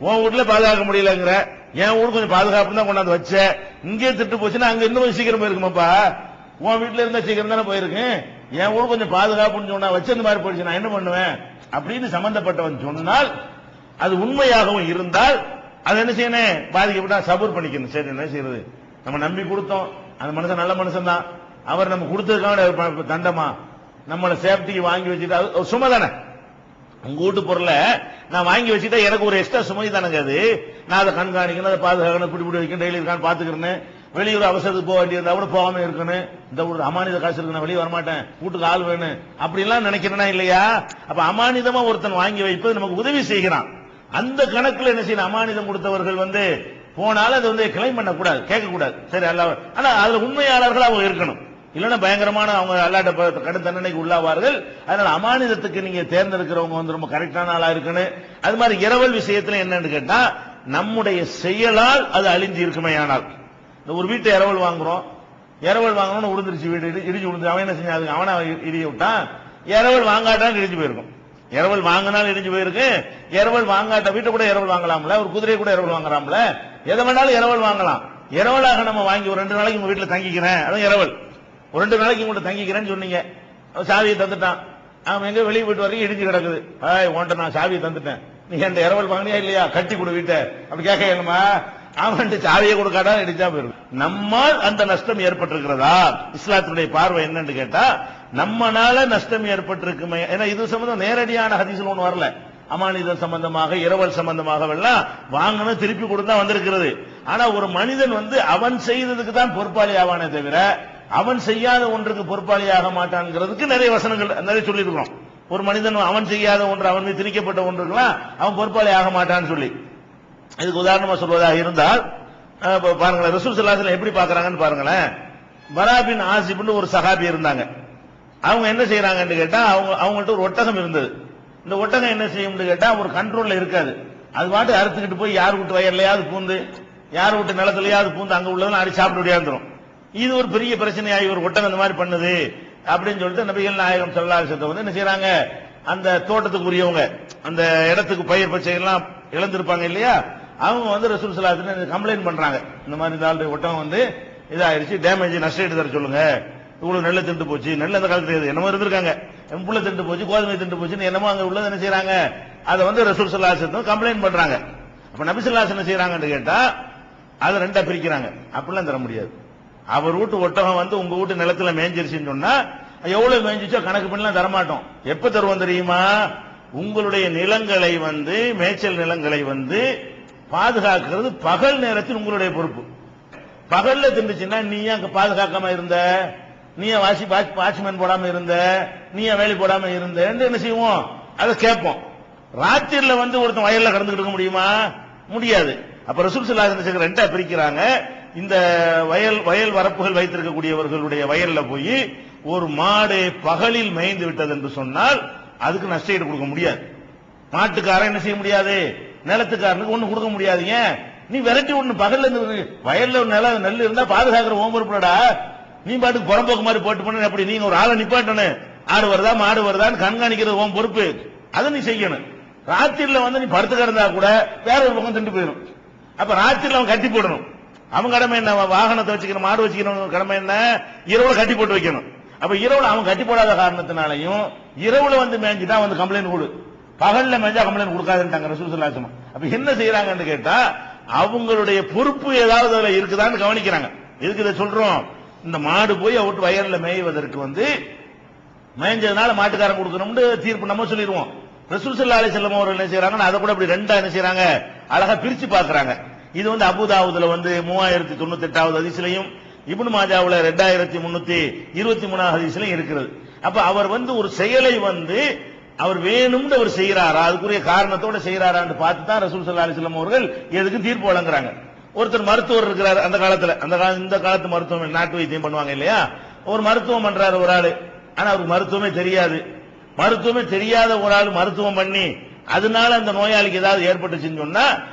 உன் வீட்டுல பாதுகாக்க முடியலங்கிற, என் ஊருக்கு கொஞ்சம் பாதுகாப்பு தான் கொண்டாந்து வச்ச, இங்கே திட்டு போச்சுன்னா அங்க இன்னும் சீக்கிரம் போயிருக்குமாப்பா. உன் வீட்டுல இருந்தா சீக்கிரம் தானே போயிருக்கு. என் ஊருக்கு கொஞ்சம் பாதுகாப்புன்னு சொன்னா வச்சு இந்த மாதிரி போயிடுச்சு, நான் என்ன பண்ணுவேன் அப்படின்னு சம்பந்தப்பட்டவன் சொன்னால், அது உண்மையாகவும் இருந்தால் அது என்ன செய்யணும், பாதிக்கப்பட்டா சபூர் பண்ணிக்கணும். சரி, என்ன செய்யறது, நம்ம நம்பி கொடுத்தோம், அந்த மனுஷன் நல்ல மனுஷன் தான், அவர் நம்ம கொடுத்ததுக்காக தண்டமா, நம்மளை சேஃப்டிக்கு வாங்கி வச்சுட்டு அது சும்மா தானே. உங்க வீட்டு பொருளை நான் வாங்கி வச்சுட்டா எனக்கு ஒரு எக்ஸ்ட்ரா சுமை தானங்க அது. நான் அதை கண்காணிக்கணும், அதை பாதுகாக்கணும், பிடி வைக்கணும், டெய்லி இருக்கான்னு பாத்துக்கிறேன். வெளியூர் அவசரத்துக்கு போக வேண்டியிருந்தா கூட போகாம இருக்கணும். இந்த ஒரு அமானித காசு இருக்கு, நான் வெளியே வரமாட்டேன், வீட்டுக்கு ஆள் வேணும் அப்படிலாம் நினைக்கிறேனா இல்லையா? அப்ப அமானிதமா ஒருத்தன் வாங்கி வைப்பது நமக்கு உதவி செய்கிறான். அந்த கணக்குல என்ன செய்யணும், அமானிதம் கொடுத்தவர்கள் போனாலும் அதை கிளைம் பண்ணக்கூடாது, கேட்கக்கூடாது. சரி, அல்ல, ஆனா அதுல உண்மையாளர்கள் அவங்க இருக்கணும். இல்லன்னா பயங்கரமான அவங்க அல்லாட்ட கடும் தண்டனைக்கு உள்ளாவார்கள். அதனால அமானிதத்துக்கு நீங்க தேர்ந்தெடுக்கிறவங்க ரொம்ப கரெக்டான ஆளா இருக்கணும். அது மாதிரி இரவல் விஷயத்துல என்னன்னு கேட்டா, நம்முடைய செயலால் அது அழிஞ்சு இருக்குமே. ஆனால் ஒரு வீட்டை இரவல் வாங்குறோம், இரவல் வாங்கணும்னு உழுந்துருச்சு, வீடு இடிஞ்சு விழுந்து, அவன் என்ன செஞ்சாங்க, அவனை இடிய விட்டான். இரவல் வாங்காட்டான் இடிஞ்சு போயிருக்கும். இரவல் வாங்கினாலும் இடிஞ்சு போயிருக்கு. இரவல் வாங்காட்ட வீட்டை கூட இரவல் வாங்கலாம்ல, ஒரு குதிரையை கூட இரவல் வாங்கலாம்ல, எதை வேணாலும் இரவல் வாங்கலாம். இரவலாக நம்ம வாங்கி ஒரு 2 நாளைக்கு உங்க வீட்டுல தங்கிக்கிறேன், அதான் இரவல். ஒரு 2 நாளைக்கு உங்கள்ட்ட தங்கிக்கிறேன்னு சொன்னீங்க, சாவியை தந்துட்டான், அவன் எங்க வெளியே போயிட்டு வரைக்கும் இடிஞ்சு கிடக்குது. உன்ட்ட நான் சாவியை தந்துட்டேன், நீ என் இரவல் வாங்கினியா இல்லையா, கட்டி கொடு வீட்டை அப்படி கேட்க இயலுமா? அவன் சாவியை கொடுக்காட்டா இடிச்சா போயிருக்கும். நம்மால் அந்த நஷ்டம் ஏற்பட்டிருக்கிறதா? இஸ்லாத்தினுடைய பார்வை என்னன்னு கேட்டா, நம்மனால நஷ்டம் ஏற்பட்டிருக்குமே. ஏன்னா இது சம்பந்தம் நேரடியான ஹதீஸ்ல ஒண்ணு வரல. அமானிதம் சம்பந்தமாக, இரவல் சம்பந்தமாக எல்லாம் வாங்கணும் திருப்பி கொடுத்தா வந்திருக்கிறது. ஆனா ஒரு மனிதன் அவன் செய்ததுக்கு தான் பொறுப்பாளி ஆவானே தவிர அவன் செய்யாத ஒன்றுக்கு பொறுப்பாளியாக மாட்டான்ங்கிறதுக்கு நிறைய வசனங்கள் நிறைய சொல்லி இருக்கிறோம். ஒரு மனிதன் அவன் செய்யாத ஒன்று, அவன் மீது திணிக்கப்பட்ட ஒன்றுக்கெல்லாம் அவன் பொறுப்பாளி ஆக மாட்டான்னு சொல்லி. இதுக்கு உதாரணமா சொல்வதாக இருந்தால் பாருங்களேன், ரசூல் ஸல்லல்லாஹு அலைஹி வஸல்லம் எப்படி பாக்குறாங்கன்னு பாருங்களேன். பரா பின் ஆசிப்னு ஒரு சஹாபி இருந்தாங்க. அவங்க என்ன செய்யறாங்கன்னு கேட்டா, அவங்கள்ட்ட ஒரு ஒட்டகம் இருந்தது. இந்த ஒட்டகம் என்ன செய்யும்னு கேட்டா, ஒரு கண்ட்ரோல்ல இருக்காது, அது பாட்டு அறுத்துக்கிட்டு போய் யார் வீட்டு வயல்லையாவது பூந்து, யார் வீட்டு நிலத்திலேயாவது பூந்து அங்க உள்ளதெல்லாம் அடி சாப்பிட்டு விடையாந்துரும். இது ஒரு பெரிய பிரச்சனையாகி ஒரு ஒட்டகம் இந்த மாதிரி பண்ணுது அப்படின்னு சொல்லிட்டு நபிகள் நாயகம் ஸல்லல்லாஹு அலைஹி வஸல்லம் என்ன செய்யறாங்க, அந்த தோட்டத்துக்குரியவங்க, அந்த இடத்துக்கு பயிர் பச்சை எல்லாம் இழந்திருப்பாங்க இல்லையா, அவங்க ரசூல் ஸல்லல்லாஹு அலைஹி வஸல்லம் கம்ப்ளைண்ட் பண்றாங்க. இந்த மாதிரி இந்த ஆளுடைய ஒட்டகம் இதாயிருச்சு, டேமேஜ், நஷ்டம் தர சொல்லுங்க, இவ்வளவு நெல்லை திண்டு போச்சு, நெல் அந்த காலத்துல என்னமோ இருந்திருக்காங்க, புள்ள திண்டு போச்சு, கோதுமை திண்டு போச்சுன்னு என்னமோ அங்க உள்ளது என்ன செய்யறாங்க, அதை ரசூல் ஸல்லல்லாஹு அலைஹி வஸல்லம் கம்ப்ளைண்ட் பண்றாங்க. அப்ப நபி ஸல்லல்லாஹு அலைஹி வஸல்லம் என்ன செய்யறாங்கன்னு கேட்டா, அதை 2ஆ பிரிக்கிறாங்க. அப்படிலாம் தர முடியாது. அவர் வீட்டு ஒட்டகம் உங்க வீட்டு நிலத்துல மேய்ஞ்சிருச்சுன்னு சொன்னா எவ்வளவு மேய்ஞ்சிச்சோ கணக்கு பண்ணலாம் தரமாட்டோம். எப்ப தருவோம் தெரியுமா, உங்களுடைய நிலங்களை மேய்ச்சல் நிலங்களை பாதுகாக்கிறது பகல் நேரத்தில் உங்களுடைய பொறுப்பு. பகல்ல திண்டுச்சுன்னா நீ அங்க பாதுகாக்காம இருந்த, நீ வாட்ச்மேன் போடாம இருந்த, நீ வேலை போடாம இருந்த என்ன செய்வோம், அதை கேட்போம். ராத்திரில ஒருத்தன் வயல்ல கடந்துகிட்டு இருக்க முடியுமா, முடியாது. அப்ப ரசூல் ஸல்லல்லாஹு அலைஹி வஸல்லம் 2ஆ பிரிக்கிறாங்க. இந்த வயல் வரப்புகள் வைத்திருக்கக்கூடியவர்களுடைய வயல்ல போய் ஒரு மாடு பகலில் மேய்ந்து விட்டது என்று சொன்னால் அதுக்கு நஷ்டஈடு கொடுக்க முடியாது. மாட்டுக்காரன் என்ன செய்ய முடியாது, நிலத்துக்காரனுக்கு ஒண்ணு கொடுக்க முடியாது. ஏன், நீ விரட்டி ஒண்ணு பகல்ல வயல்ல நெல் இருந்தா பாதுகாக்கிற ஓம்புறப்படா, நீ பாட்டுக்கு புறம்போக்கு மாதிரி போட்டு பண்ண எப்படி, நீங்க ஒரு ஆளை நிப்பாட்டணும், ஆடு வருதா மாடு வருதான்னு கண்காணிக்கிறது உன் பொறுப்பு, அதை நீ செய்யணும். ராத்திரில நீ படுத்து கிடந்தா கூட வேற ஒரு பக்கம் திண்டு போயிடும். அப்ப ராத்திரில அவன் கட்டி போடணும். அவன் கடமை என்ன, வாகனத்தை வச்சுக்கணும், மாடு வச்சுக்கணும், கடமை என்ன, இரவுல கட்டி போட்டு வைக்கணும். அப்ப இரவுல அவன் கட்டி போடாத காரணத்தினாலையும் இரவுல மேய்ஞ்சிட்டா கம்ப்ளைண்ட் கொடு, பகல்ல மேய்ஞ்சா கம்ப்ளைண்ட் கொடுக்காதுன்ட்டாங்க ரசூல் ஸல்லல்லாஹு அலைஹி வஸல்லம். அப்ப என்ன செய்யறாங்கன்னு கேட்டா, அவங்களுடைய பொறுப்பு ஏதாவது அதுல இருக்குதான்னு கவனிக்கிறாங்க. எதுக்கு இதை சொல்றோம், இந்த மாடு போய் விட்டு வயல்ல மேய்வதற்கு மேய்ஞ்சதுனால மாட்டுக்காரன் கொடுக்கணும்னு தீர்ப்பு நம்ம சொல்லிடுவோம். ரசூல் ஸல்லல்லாஹு அலைஹி வஸல்லம் அவர்கள் என்ன செய்யறாங்கன்னா, அதை கூட அப்படி 2ஆ என்ன செய்யறாங்க, அழகா பிரிச்சு பாக்குறாங்க. இது அபூதாவுதுல 3098வது ஹதீஸ்லயும், இப்னு மாஜாவுல 2323 ஹதீஸ்லயும் இருக்கிறது. அப்ப அவர் ஒரு செயலை அவர் வேணும்னு அவர் செய்யறாரா, அதுக்குரிய காரணத்தோட செய்யறாரான்னு பார்த்து தான் ரசூல் ஸல்லல்லாஹு அலைஹி வஸல்லம் அவர்கள் எதுக்கு தீர்ப்பு வழங்குறாங்க. ஒருத்தர் மருத்துவர் இருக்கிறார், அந்த காலத்துல இந்த காலத்து மருத்துவம் நாட்டு வைத்தியம் பண்ணுவாங்க இல்லையா, ஒரு மருத்துவம் பண்றாரு ஒரு ஆளு, ஆனா அவருக்கு மருத்துவமே தெரியாது. மருத்துவமே தெரியாத ஒரு ஆள் மருத்துவம் பண்ணி அதனால அந்த நோயாளிக்கு ஏதாவது ஏற்பட்டுச்சுன்னு சொன்னா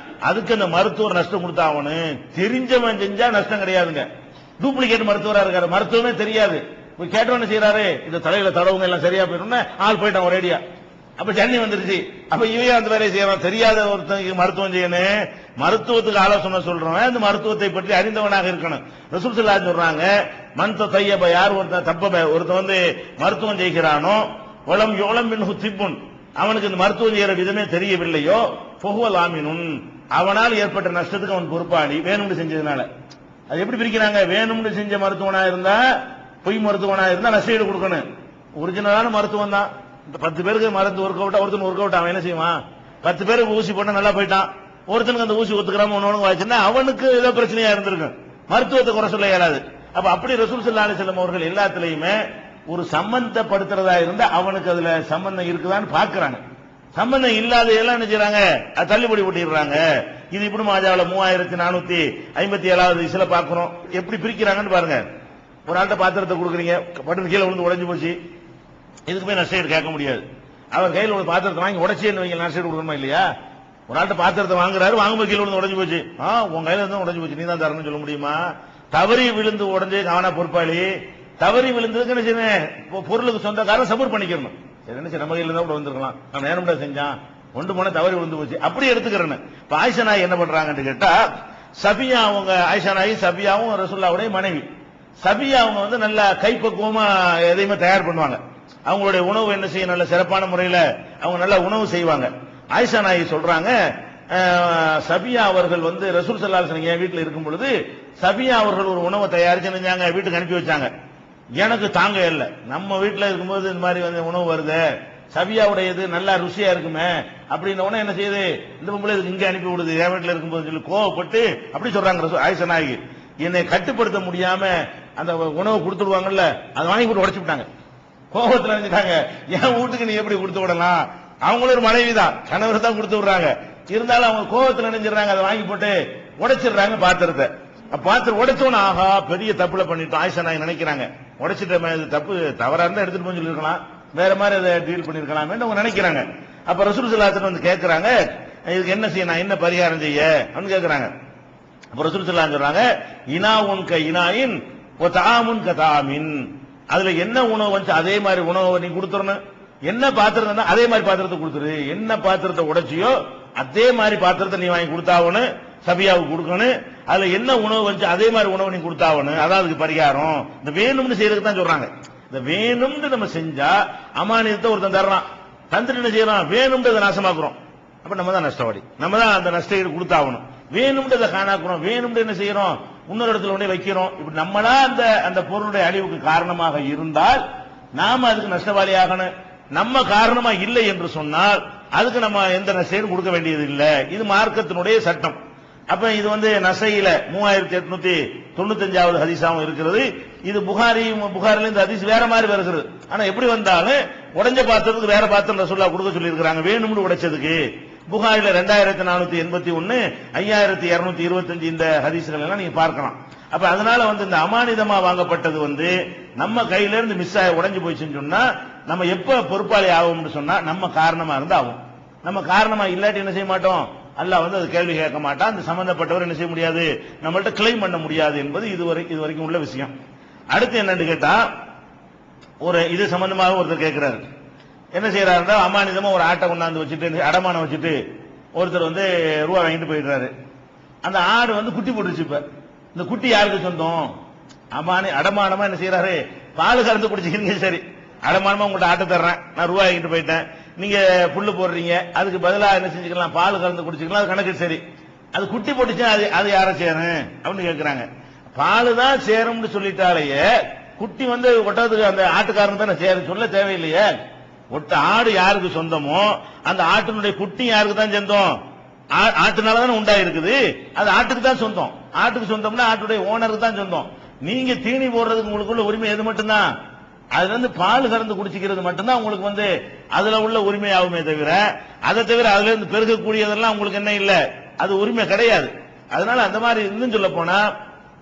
அதுக்கு அந்த மருத்துவர் நஷ்டம் கொடுத்தாகணும். தெரிஞ்சவன் செஞ்சா நஷ்டம் கிடையாதுங்க. டூப்ளிகேட் மருத்துவரா இருக்காரு, மருத்துவமே தெரியாது, கேட்டவன செய்யறாரு, இந்த தலையில தடவுங்க எல்லாம் சரியா போயிடும், ஆள் போயிட்டான் ஒரேடியா. அப்ப ஜன்னி வந்துருச்சு. அப்ப இவையும் அந்த வேலையை செய்யறான். தெரியாத ஒருத்தன் மருத்துவம் செய்யணும், மருத்துவத்துக்கு ஆலோசனை சொல்றவன் அந்த மருத்துவத்தை பற்றி அறிந்தவனாக இருக்கணும். ரசூல் ஸல்லல்லாஹு அலைஹி சொல்றாங்க, மன்த தையப, யார் ஒருத்தன் தப்ப ஒருத்தன் வந்து மருத்துவம் செய்கிறானோ, ஒலம் யோலம் மின்ஹு திப்புன், அவனுக்கு இந்த மருத்துவம் செய்யற விதமே தெரியவில்லையோ, ஃபஹுவல் ஆமினுன், அவனால் ஏற்பட்ட நஷ்டத்துக்கு அவன் பொறுப்பாளி, வேணும்னு செஞ்சதுனால. அது எப்படி பிரிக்கிறாங்க? வேணும்னு செஞ்ச மருத்துவனா இருந்தா, பொய் மருத்துவனா இருந்தா நஷ்டஈடு கொடுக்கணும். ஒரிஜினலான மருத்துவம் தான். இந்த 10 பேருக்கு மருந்து ஒர்க் அவுட், ஒருத்தன் ஒர்க் அவுட், அவன் என்ன செய்வான்? 10 பேருக்கு ஊசி போட்டா நல்லா போயிட்டான், ஒருத்தனுக்கு அந்த ஊசி ஒத்துக்கிறாம ஒன்னு வாய்ச்சுன்னா அவனுக்கு ஏதோ பிரச்சனையா இருந்திருக்கும். மருத்துவத்தை குறை சொல்ல இயலாது. அப்ப அப்படி ரசூல் ஸல்லல்லாஹு அலைஹி வஸல்லம் அவர்கள் எல்லாத்துலயுமே ஒரு சம்பந்தப்படுத்துறதா இருந்தா அவனுக்கு அதுல சம்பந்தம் இருக்குதான்னு பாக்குறாங்க. சம்பந்தம் இல்லாத எல்லாம் என்ன செய்யறாங்க? தள்ளுபடி போட்டிடுறாங்க. இது இப்படி மாஜாவில 3457வது இஸ்ல பாக்குறோம். எப்படி பிரிக்கிறாங்கன்னு பாருங்க. ஒரு ஆள்கிட்ட பாத்திரத்தை கொடுக்குறீங்க, பட்டு கீழே விழுந்து உடைஞ்சு போச்சு, இதுக்கு போய் நஷ்டஈடு கேட்க முடியாது. அவர் கையில் உள்ள பாத்திரத்தை வாங்கி உடைச்சேன்னு வைங்க, நஷ்டஈடு கொடுக்கணுமா இல்லையா? ஒரு ஆள்கிட்ட பாத்திரத்தை வாங்குறாரு, வாங்கும்போது கீழே விழுந்து உடைஞ்சு போச்சு, உங்க கையில இருந்து உடைஞ்சு போச்சு, நீ தான் தரணும்னு சொல்ல முடியுமா? தவறி விழுந்து உடஞ்சு அவனா பொறுப்பாளி. தவறி விழுந்ததுக்கு என்ன செய்யணும்? பொருளுக்கு சொந்தக்காரன் சப்போர்ட் பண்ணிக்கணும். என்ன செய்ய, நம்ம கையில தான் கூட வந்திருக்கலாம், நம்ம நேரம் செஞ்சான், ஒன்று போன தவறி விழுந்து போச்சு, அப்படி எடுத்துக்கிறேன்னு. இப்ப ஆயிஷா நாய் என்ன பண்றாங்கன்னு கேட்டா, சபியா அவங்க, ஆயிஷா நாய் சபியாவும் ரசூலுல்லாஹ்வுடைய மனைவி. சபியா அவங்க வந்து நல்ல கைப்பக்குவமா எதையுமே தயார் பண்ணுவாங்க. அவங்களுடைய உணவு என்ன செய்ய, நல்ல சிறப்பான முறையில் அவங்க நல்ல உணவு செய்வாங்க. ஆயிஷா நாயகி சொல்றாங்க, சபியா அவர்கள் வந்து ரசூல் ஸல்லல்லாஹு அலைஹி வஸல்லம் என் வீட்டில் இருக்கும் பொழுது சபியா அவர்கள் ஒரு உணவை தயாரிச்சு செஞ்சாங்க, வீட்டுக்கு அனுப்பி வச்சாங்க. எனக்கு தாங்க இல்லை, நம்ம வீட்டில் இருக்கும்போது இந்த மாதிரி வந்து உணவு வருது, சபியாவுடையது நல்லா ருசியா இருக்குமே அப்படின்னு உடனே என்ன செய்யுது, இந்த பொம்பளை இங்க அனுப்பி விடுது என் வீட்டில் இருக்கும்போது சொல்லி கோவப்பட்டு அப்படி சொல்றாங்க ஆயிஷா நாயகி. என்னை கட்டுப்படுத்த முடியாம அந்த உணவை கொடுத்துடுவாங்கல்ல, அதை வாங்கி போட்டு உடைச்சு விட்டாங்க. கோபத்தில் நினைச்சிட்டாங்க, என் வீட்டுக்கு நீ எப்படி கொடுத்து விடலாம்? அவங்களும் ஒரு மனைவி தான், கணவர் தான் கொடுத்து விடுறாங்க. இருந்தாலும் அவங்க கோபத்தில் நினைச்சிடறாங்க, அதை வாங்கி போட்டு உடைச்சிடுறாங்க பாத்திரத்தை. பாத்திரம் உடைச்சோன்னு, ஆஹா பெரிய தப்புல பண்ணிட்டோம் ஆயிஷா நாயகி நினைக்கிறாங்க. உடைச்சிட்ட தப்பு, தவறா இருந்தா எடுத்துட்டு போய் சொல்லிருக்கலாம், வேற மாதிரி அதை டீல் பண்ணிருக்கலாம் அவங்க நினைக்கிறாங்க. அப்ப ரசூல் ஸல்லல்லாஹு அலைஹி வஸல்லம் வந்து கேட்கிறாங்க, இதுக்கு என்ன செய்ய, நான் என்ன பரிகாரம் செய்ய அப்படின்னு கேட்கிறாங்க. அப்ப ரசூல் ஸல்லல்லாஹு அலைஹி வஸல்லம் சொல்றாங்க, இனாவுன் க இனாயின் வ தஆமுன் க தஆமின், அதுல என்ன உணவு வந்து அதே மாதிரி உணவை நீ கொடுத்துறணும். என்ன பாத்திரம் அதே மாதிரி பாத்திரத்தை கொடுத்துரு, என்ன பாத்திரத்தை உடைச்சியோ அதே மாதிரி பாத்திரத்தை நீ வாங்கி கொடுத்தாவணும், சபியாவுக்கு கொடுக்கணும். அதுல என்ன உணவு வந்து அதே மாதிரி உணவு நீ கொடுத்தாவணும், அதான் அதுக்கு பரிகாரம். இந்த வேணும்னு செய்யறதுக்கு தான் சொல்றாங்க. இந்த வேணும்னு நம்ம செஞ்சா அமானியத்தை ஒருத்தன் தர்றான், தந்துட்டு என்ன செய்யலாம், வேணும்னு அதை நாசமாக்குறோம். அப்ப நம்ம தான் நஷ்டவாடி, நம்ம தான் அந்த நஷ்டம் கொடுத்தாகணும். வேணும்னு அதை காணாக்குறோம், வேணும்னு என்ன செய்யறோம், இன்னொரு இடத்துல ஒண்ணே வைக்கிறோம். இப்படி நம்மளா அந்த பொருளுடைய அழிவுக்கு காரணமாக இருந்தால் நாம அதுக்கு நஷ்டவாளி ஆகணும். நம்ம காரணமா இல்லை என்று சொன்னால் அதுக்கு நம்ம எந்த நஷ்டம் கொடுக்க வேண்டியது இல்லை. இது மார்க்கத்தினுடைய சட்டம். அப்ப இது வந்து நசையில 3895வது ஹதீஸாவும் இருக்கிறது. இது புகாரில இந்த ஹதீஸ் வேற மாதிரி வருகிறது. ஆனா எப்படி வந்தாலும் உடைஞ்ச பாத்திரத்துக்கு வேற பாத்திரம் ரசூலுல்லாஹ் கொடுக்க சொல்லி இருக்கிறாங்க, வேணும்னு உடைச்சதுக்கு. புகாரில 2481, 5225 இந்த ஹதீஸ்கள் எல்லாம் நீங்க பார்க்கலாம். அப்ப அதனால வந்து இந்த அமானிதமா வாங்கப்பட்டது வந்து நம்ம கையில இருந்து மிஸ் ஆகி உடைஞ்சு போயிடுச்சுன்னு சொன்னா நம்ம எப்ப பொறுப்பாளி ஆகும்னு சொன்னா நம்ம காரணமா இருந்து ஆகும். நம்ம காரணமா இல்லாட்டி என்ன செய்ய மாட்டோம், அல்லாஹ் வந்து அது கேள்வி கேட்க மாட்டான். அந்த சம்பந்தப்பட்டவர் என்ன செய்ய முடியாது, நம்மள்ட்ட கிளைம் பண்ண முடியாது என்பது இது வரைக்கும் உள்ள விஷயம். அடுத்து என்னன்னு கேட்டா, ஒரு இது சம்பந்தமாக ஒருத்தர் கேட்கிறாரு, என்ன செய்யறாருன்னா அமானிதமா ஒரு ஆட்டை கொண்டாந்து வச்சுட்டு அடமானம் வச்சுட்டு ஒருத்தர் வந்து ரூபா வாங்கிட்டு போயிடுறாரு. அந்த ஆடு வந்து குட்டி போட்டுருச்சு. இப்ப இந்த குட்டி யாருக்கு சொந்தம்? அடமானமா என்ன செய்யறாரு, பால் கறந்து குடிச்சிக்கிறீங்க, சரி அடமானமா உங்கள்ட்ட ஆட்டை தர்றேன், நான் ரூபா வாங்கிட்டு போயிட்டேன், நீங்க புல்லு போடுறீங்க, அதுக்கு பதிலா என்ன செஞ்சுக்கலாம், பால் கறந்து குடிச்சிக்கலாம், அது கணக்கு சரி. அது குட்டி போட்டுச்சு, அது யார சேரும் அப்படின்னு கேட்கிறாங்க. பால் தான் சேரும்னு சொல்லிட்டாலேயே குட்டி வந்து ஒட்டத்துக்கு அந்த ஆட்டுக்காரன் தானே சேரும், சொல்ல தேவையில்லையே. ஒட்ட ஆடு யாருக்கு சொந்தமோ அந்த ஆட்டினுடைய குட்டி யாருக்கு தான் சொந்தம், ஆட்டுனால தானே உண்டாயிருக்குது, அது ஆட்டுக்கு தான் சொந்தம். ஆட்டுக்கு சொந்தம்னா ஆட்டுடைய ஓனருக்கு தான் சொந்தம். நீங்க தீனி போடுறதுக்கு உங்களுக்குள்ள உரிமை எது மட்டும்தான், அதுல இருந்து பால் கறந்து குடிச்சிக்கிறது மட்டும்தான் உங்களுக்கு வந்து அதுல உள்ள உரிமை ஆகுமே தவிர, அதை தவிர அதுல இருந்து பெருகக்கூடியதெல்லாம் உங்களுக்கு என்ன இல்ல, அது உரிமை கிடையாது. அதனால அந்த மாதிரி இன்னும் சொல்ல போனா